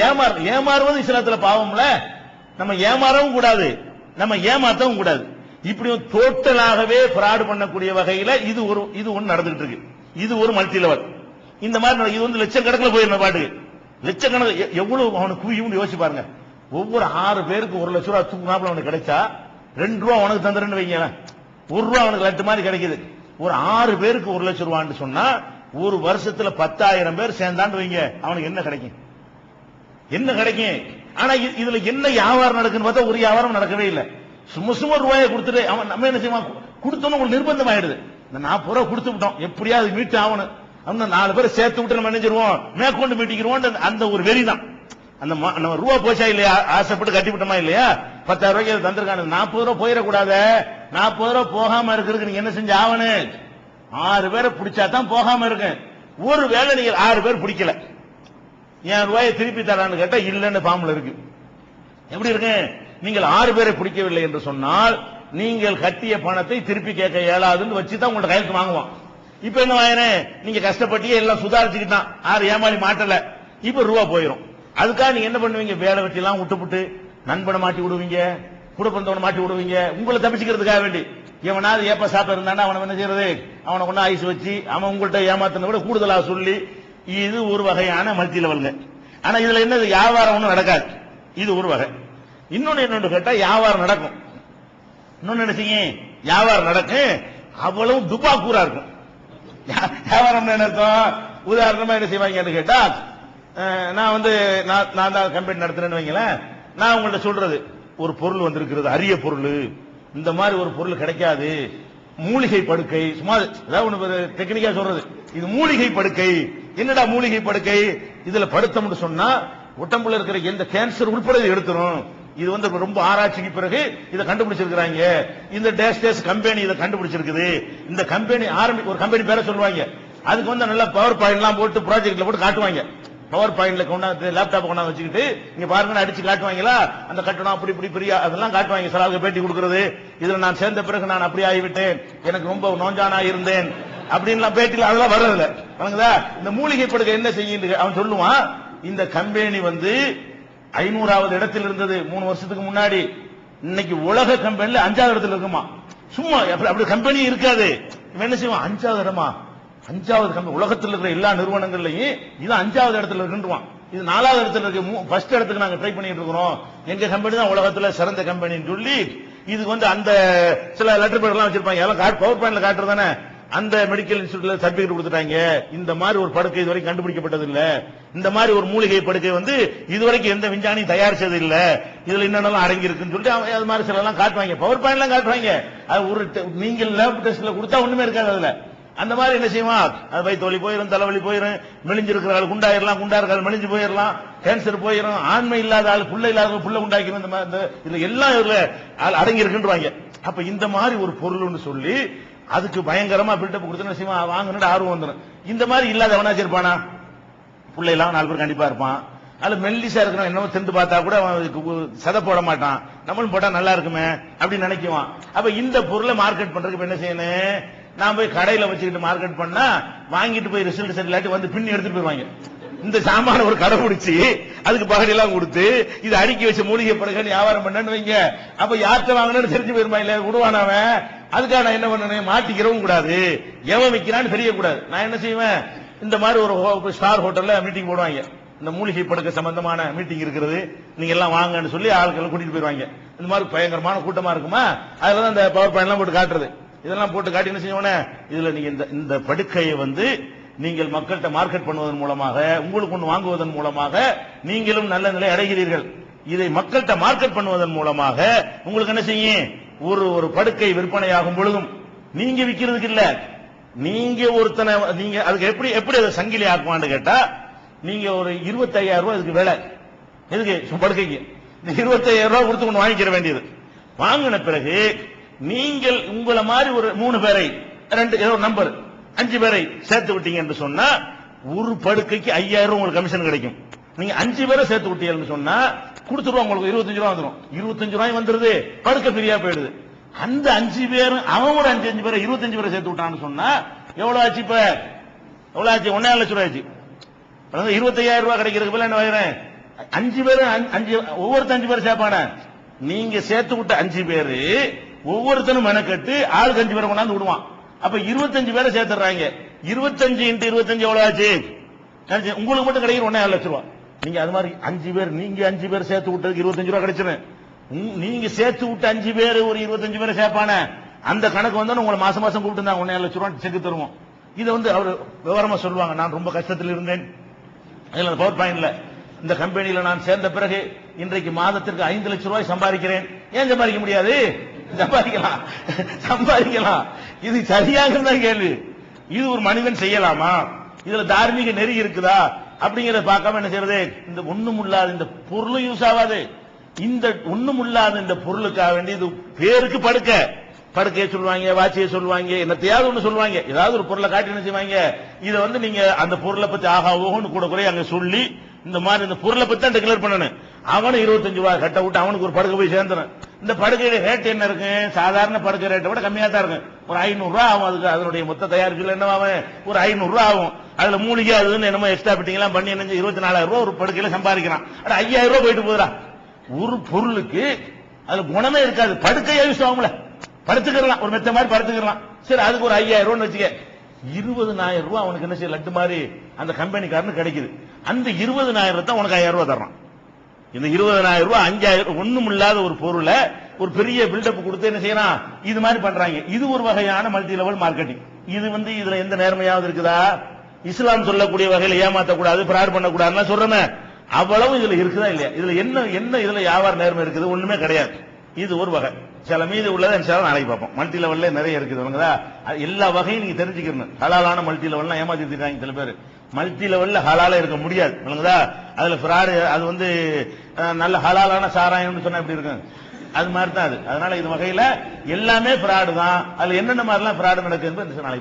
ஏமாறுவது இஸ்லாத்துல பாவம்ல. நம்ம ஏமாறவும் கூடாது, நம்ம ஏமாத்தவும் கூடாது. இப்படி டோட்டலாகவே பிராடு பண்ணக்கூடிய வகையில இது ஒன்று நடந்துகிட்டு இருக்கு. இது ஒரு மல்டி லெவல். இந்த மாதிரி இது லட்சக்கணக்கில் போயிருந்த பாட்டு. லட்சக்கணக்கு எவ்வளவு அவனுக்கு குவியும் யோசிச்சு பாருங்க. ஒவ்வொரு 6 பேருக்கு 1 லட்சம் ரூபாய் தூக்குனாப்புல அவனுக்கு கிடைச்சா 2 ரூபா உனக்கு தந்துறேன்னு வைங்க, 1 ரூபா அவனுக்கு லட்டு மாதிரி கிடைக்குது. ஒரு 6 பேருக்கு 1 லட்சம் ரூபான்னு சொன்னா ஒரு வருஷத்துல 10,000 பேர் சேர்ந்தான்னு வைங்க, அவனுக்கு என்ன கிடைக்கும்? என்ன கிடைக்கும்? ஆனா இதுல என்ன வியாபாரம் நடக்குன்னு பார்த்தா ஒரு வியாபாரம் நடக்கவே இல்லை. சும்மா ரூபாயை கொடுத்துட்டு அவன் நம்ம என்ன செய்வான்? கொடுத்தோன்னு உங்களுக்கு நிர்பந்தம் ஆயிடுது. இந்த 40 ரூபாய் கொடுத்து விட்டோம், எப்படியாவது மீட்டு ஆகணும். அந்த 4 பேரை சேர்த்து விட்டு நம்ம நினைச்சிருவோம், மேற்கொண்டு மீட்டிக்கிறோம். அந்த ஒரு வெறி தான். அந்த நம்ம ரூபா போச்சா இல்லையா? ஆசைப்பட்டு கட்டி விட்டோமா இல்லையா? 10,000 ரூபாய்க்கு தந்திருக்காங்க. 40 ரூபாய் போயிடக்கூடாது. 40 ரூபாய் போகாம இருக்கிறதுக்கு நீங்க என்ன செஞ்சு ஆகணும்? 6 பேரை பிடிச்சா தான் போகாம இருக்கு. ஒரு வேளை நீங்க 6 பேர் பிடிக்கல, என் ரூபாயை திருப்பி தரான்னு கேட்டா இல்லன்னு பாம்புல இருக்கு. எப்படி இருக்கு? நீங்கள் 6 பேரை பிடிக்கவில்லை என்று சொன்னால் நீங்கள் கட்டிய பணத்தை திருப்பி கேட்க இயலாதுன்னு வச்சுதான் உங்கள்ட்ட கையெழுத்து வாங்குவான். இப்ப என்ன வாங்கினேன்? நீங்க கஷ்டப்பட்டியே எல்லாம் சுதாரிச்சுக்கிட்டான், 6 ஏமாளி மாட்டல, இப்ப ரூபா போயிடும். அதுக்காக நீங்க என்ன பண்ணுவீங்க? வேலை வெட்டி எல்லாம் விட்டுப்புட்டு நண்பனை மாட்டி விடுவீங்க, கூட பிறந்தவனை மாட்டி விடுவீங்க, உங்களை தப்பிச்சுக்கிறதுக்காக வேண்டி. எவனாவது ஏப்ப சாப்பிட இருந்தாண்டா அவனை என்ன செய்யறது? அவனை கொண்டு ஐஸ் வச்சு அவன் உங்கள்கிட்ட ஏமாத்தின விட கூடுதலாக சொல்லி, இது ஒரு வகையான மல்டி லெவலுங்க. ஆனா இதுல என்ன வியாபாரம் ஒன்றும் நடக்காது. இது ஒரு வகை. இன்னொன்னு கேட்டா வியாபாரம் நடக்கும். இன்னொன்னு என்ன செய்யும்? வியாபாரம் நடக்கும், அவ்வளவு துபாக்கூரா இருக்கும். வியாபாரம் என்ன அர்த்தம்? உதாரணமா என்ன செய்வாங்கன்னு கேட்டா, நான் நான் தான் கம்பெனி நடத்துறேன்னு வைங்களேன். நான் உங்கள்ட்ட சொல்றது, ஒரு பொருள் வந்திருக்கிறது, அரிய பொருள், இந்த மாதிரி ஒரு பொருள் கிடைக்காது, மூலிகை படுக்கை. சும்மா ஏதாவது டெக்னிக்கா சொல்றது, இது மூலிகை படுக்கை. என்னடா மூலிகை படுக்கை? இதுல படுத்தோம்னு சொன்னா உடம்புல இருக்கிற எந்த கேன்சர் உட்பட எடுத்துரும். இது ரொம்ப ஆராய்ச்சிக்கு பிறகு இதை கண்டுபிடிச்சிருக்காங்க. இந்த டேஸ் கம்பெனி இதை கண்டுபிடிச்சிருக்குது. இந்த கம்பெனி ஒரு கம்பெனி பேரை சொல்லுவாங்க. அதுக்கு நல்ல பவர் பாயிண்ட் எல்லாம் போட்டு ப்ராஜெக்ட்ல போட்டு காட்டுவாங்க. பவர் பாயிண்ட்ல கொண்டாந்து லேப்டாப் கொண்டாந்து வச்சுக்கிட்டு இங்க பாருங்க அடிச்சு காட்டுவாங்களா, அந்த கட்டணம் அப்படி இப்படி பெரிய அதெல்லாம் காட்டுவாங்க. சில பேட்டி கொடுக்கறது, இதுல நான் சேர்ந்த பிறகு நான் அப்படி ஆகிவிட்டேன், எனக்கு ரொம்ப நோஞ்சானா இருந்தேன் அப்படின்னு பேட்டியில் அதெல்லாம் வர்றதில்ல. இந்த மூலிகை படுக்கை என்ன செய்ய அவன் சொல்லுவான், இந்த கம்பெனி 500வது இடத்தில் இருந்தது 3 வருஷத்துக்கு முன்னாடி. இன்னைக்கு உலக கம்பெனில 5வது இடத்துல இருக்குமா? சும்மா அப்படி கம்பெனி இருக்காது. இவன் என்ன செய்வான்? 5வது இடமா? 5வது கம்பெனி உலகத்தில் இருக்கிற எல்லா நிறுவனங்கள்லையும் இது 5வது இடத்துல இருக்குவான். இது 4வது இடத்துல இருக்கு. ஃபர்ஸ்ட் இடத்துக்கு நாங்க ட்ரை பண்ணிட்டு இருக்கிறோம், எங்க கம்பெனி தான் உலகத்துல சிறந்த கம்பெனின்னு சொல்லி இது அந்த சில லெட்டர் பேர் எல்லாம் வச்சிருப்பாங்க. எல்லாம் பவர் பாயிண்ட்ல காட்டுறதானே. அந்த மெடிக்கல் இன்ஸ்டியூட்ல சர்டிபிகேட் கொடுத்துட்டாங்க. இந்த மாதிரி ஒரு படுக்கை இதுவரைக்கும் கண்டுபிடிக்கப்பட்டது இல்ல, இந்த மாதிரி ஒரு மூலிகை படுக்கை இதுவரைக்கும் எந்த விஞ்ஞானி தயாரிச்சது இல்ல, இதுல என்னென்னலாம் அடங்கி இருக்குன்னு சொல்லிட்டு அது மாதிரி சில எல்லாம் காட்டுவாங்க. பவர் பாயிண்ட் எல்லாம் காட்டுவாங்க. அது ஒரு நீங்கள் லேப் டெஸ்ட்ல கொடுத்தா ஒண்ணுமே இருக்காது அதுல. அந்த மாதிரி என்ன செய்வான்? அது வயிற்று வலி போயிடும், தலைவலி போயிடும், மெலிஞ்சிருக்கிறாள் குண்டாயிரலாம், குண்டா இருக்காது மெலிஞ்சு போயிடலாம், கேன்சர் போயிடும், ஆண்மை இல்லாத ஆள் புள்ள இல்லாத புள்ள உண்டாக்கணும். இந்த மாதிரி இதுல எல்லாம் அடங்கி இருக்குன்றாங்க. அப்ப இந்த மாதிரி ஒரு பொருள்னு சொல்லி அதுக்கு பயங்கரமா பில்டப் கொடுத்து செய்வான். வாங்கன்னு ஆர்வம் வந்துடும். இந்த மாதிரி இல்லாத எவனாச்சும் இருப்பானா? பிள்ளைலாம் 4 பேர் கண்டிப்பா இருப்பான். அதுல மெல்லிசா இருக்கணும், என்னமோ திண்டு பார்த்தா கூட சதை போட மாட்டான், நம்மளும் போட்டா நல்லா இருக்குமே அப்படின்னு நினைக்குவான். அப்ப இந்த பொருளை மார்க்கெட் பண்றதுக்கு என்ன செய்யணும்? நான் போய் கடையில வச்சுக்கிட்டு மார்க்கெட் பண்ணா வாங்கிட்டு போய் ரிசல்ட் செட்டில் பின்னி எடுத்துட்டு போயிருவாங்க. இந்த சாமான ஒரு கடை பிடிச்சி அதுக்கு பகடி எல்லாம் கொடுத்து இது அடுக்கி வச்ச மூலிகை படுகை வியாபாரம் பண்ணு வைங்க. அப்ப யார்கிட்ட வாங்கணும்னு தெரிஞ்சு போயிருமா? இல்ல விடுவானவன். அதுக்காக நான் என்ன பண்ணணும்? மாட்டிக்கிறவும் கூடாது, எவன் வைக்கிறான்னு தெரியக்கூடாது. நான் என்ன செய்வேன், இந்த மாதிரி ஒரு ஸ்டார் ஹோட்டல்ல மீட்டிங் போடுவாங்க. இந்த மூலிகை படுக்கை சம்பந்தமான மீட்டிங் இருக்கிறது, நீங்க எல்லாம் வாங்கன்னு சொல்லி ஆட்களை கூட்டிட்டு போயிருவாங்க. இந்த மாதிரி பயங்கரமான கூட்டமா இருக்குமா, அதுலதான் இந்த பவர் பாயிண்ட் எல்லாம் போட்டு காட்டுறது. இதெல்லாம் போட்டு காட்டி என்ன செய்வோம், இதுல நீங்க இந்த படுக்கையை நீங்கள் மக்கள்கிட்ட மார்க்கெட் பண்ணுவதன் மூலமாக, உங்களுக்கு ஒன்று வாங்குவதன் மூலமாக நீங்களும் நல்ல நிலை அடைகிறீர்கள். இதை மக்கள்கிட்ட மார்க்கெட் பண்ணுவதன் மூலமாக உங்களுக்கு என்ன செய்யும், ஒரு படுக்கை விற்பனையாகும் பொழுதும் நீங்க விற்கிறதுக்கு இல்ல, நீங்க ஒருத்தனை நீங்க அதுக்கு எப்படி அதை சங்கிலி ஆக்குவான்னு கேட்டா, நீங்க ஒரு 25,000 ரூபாய் இதுக்கு வேலை, எதுக்கு படுக்கைக்கு 25,000 ரூபாய் கொடுத்து கொண்டு வாங்கிக்கிற வேண்டியது. வாங்கின பிறகு நீங்கள் உங்களை மாதிரி ஒரு 3 பேரை, 2 நம்பர் 5 பேரை சேர்த்து விட்டீங்க என்று சொன்னா ஒரு படுக்கைக்கு 5,000 உங்களுக்கு கமிஷன் கிடைக்கும். நீங்க 5 பேரை சேர்த்து விட்டீங்கன்னு சொன்னா கொடுத்துருவோம், உங்களுக்கு 25 ரூபாய் வந்துடும். 25 ரூபாய் வந்துருது, படுக்கை ஃப்ரீயா போயிடுது. அந்த 5 பேரும் அவன் ஒரு 5 பேரை 25 பேரை சேர்த்து விட்டான்னு சொன்னா எவ்வளவு ஆச்சு? இப்ப எவ்வளவு ஆச்சு? 1.5 லட்சம் ரூபாய் ஆச்சு. 25,000 ரூபாய் கிடைக்கிறதுக்கு பதிலா என்ன வாங்குறேன், 5 பேரும் ஒவ்வொருத்தர் 5 பேர் சேர்ப்பான. நீங்க சேர்த்து விட்ட 5 பேரு ஒவ்வொருத்தனும் மெனக்கட்டு ஆளுக்கு 5 பேரை கொண்டாந்து விடுவான். அப்ப 25 பேரை சேர்த்துறாங்க. 25 × 25 எவ்வளவு ஆச்சு? உங்களுக்கு மட்டும் கிடைக்கிற 1.5 லட்சம் ரூபாய். நீங்க அது மாதிரி 5 பேர், நீங்க 5 பேர் சேர்த்து விட்டதுக்கு 25 ரூபாய் கிடைச்சிடும். நீங்க சேர்த்து விட்ட 5 பேர் ஒரு 25 பேரை சேர்ப்பான. அந்த கணக்கு வந்து உங்களை மாசம் மாசம் கூப்பிட்டு இருந்தாங்க 1.5 லட்சம் ரூபாய் செக்கு தருவோம். இதை அவர் விவரமா சொல்லுவாங்க. நான் ரொம்ப கஷ்டத்தில் இருந்தேன், பவர் பாயிண்ட்ல இந்த கம்பெனியில நான் சேர்ந்த பிறகு இன்றைக்கு மாதத்திற்கு 5 லட்சம் ரூபாய் சம்பாதிக்கிறேன். ஏன் சம்பாதிக்க முடியாது? சம்பாதிக்கலாம். இது சரியாக தான் கேள்வி. இது ஒரு மனிதன் செய்யலாமா? இதுல தார்மீக நெறி இருக்குதா அப்படிங்கறத பார்க்காம என்ன செய்யறது, இந்த ஒண்ணும் இல்லாத இந்த பொருளும் யூஸ் ஆகாது. இந்த ஒண்ணும் இல்லாத இந்த பொருளுக்காக வேண்டி இது பேருக்கு படுக்கையை சொல்லுவாங்க, வாட்சியை சொல்லுவாங்க, என்னத்தையாவது ஒண்ணு சொல்லுவாங்க, ஏதாவது ஒரு பொருளை காட்டி என்ன செய்வாங்க. இதை நீங்க அந்த பொருளை பத்தி ஆகாவோன்னு கூட குறைய அங்க சொல்லி இந்த மாதிரி இந்த பொருளை பத்தி தான் டிக்ளேர் பண்ணணும். அவனு 25 ரூபாய் கட்ட விட்டு அவனுக்கு ஒரு படுக்கை போய் சேர்ந்துடும். இந்த படுக்கையோட ரேட் என்ன இருக்கு? சாதாரண படுக்கை ரேட்டை விட கம்மியா தான் இருக்கும். ஒரு 500 ரூபாய் ஆகும். அதுக்கு அதனுடைய மொத்த தயாரிப்புல என்ன ஆகும்? ஒரு 500 ரூபாய் ஆகும். அதுல மூலிகை அதுன்னு என்னமோ எக்ஸ்ட்ரா பிட்டிங் எல்லாம் பண்ணி என்ன 24,000 ரூபாய் ஒரு படுக்கையில சம்பாதிக்கிறான். 5,000 ரூபாய் போயிட்டு போகுதா ஒரு பொருளுக்கு? அதுல குணமே இருக்காது. படுக்கையா யூஸ் ஆகும்ல, படுத்துக்கலாம், ஒரு மெத்த மாதிரி படுத்துக்கலாம். சரி, அதுக்கு ஒரு 5,000 ரூபாய் வச்சுக்க. 20,000 ரூபாய் அவனுக்கு என்ன செய்ய, லட்டு மாதிரி அந்த கம்பெனிக்காரனு கிடைக்குது. அந்த 20,000 தான் உனக்கு 5,000 ரூபாய் தர்றான். இந்த 20,000 ரூபாய் 5,000 ஒண்ணும் இல்லாத ஒரு பொருளை ஒரு பெரிய பில்டப் கொடுத்து என்ன செய்யறான், இது மாதிரி பண்றாங்க. இது ஒரு வகையான மல்டி லெவல் மார்க்கெட்டிங். இது இதுல எந்த நேர்மையாவது இருக்குதா? இஸ்லாம் சொல்லக்கூடிய வகையில ஏமாத்தக்கூடாது, பிராட் பண்ணக்கூடாதுன்னு சொல்றேன். அவ்வளவு இதுல இருக்குதா இல்லையா? இதுல என்ன இதுல வியாபார நேர்மை இருக்குது? ஒண்ணுமே கிடையாது. இது ஒரு வகை. சில மீது உள்ளதை நாளைக்கு பார்ப்போம். மல்டி லெவல்ல நிறைய இருக்குது. எல்லா வகையும் நீங்க தெரிஞ்சுக்கணும். ஹலாலான மல்டி லெவல்லாம் ஏமாத்திட்டாங்க சில பேர். மல்டி லெவல்ல ஹலாலா இருக்க முடியாது. அதுல ஃப்ராடு. அது நல்ல ஹலாலான சாராயம்னு சொன்னா எப்படி இருக்கும்? அது மாதிரி தான் அது. அதனால இது வகையில எல்லாமே ஃப்ராடு தான். அதுல என்னென்ன மாதிரிலாம் ஃப்ராடு நடக்குது நாளைக்கு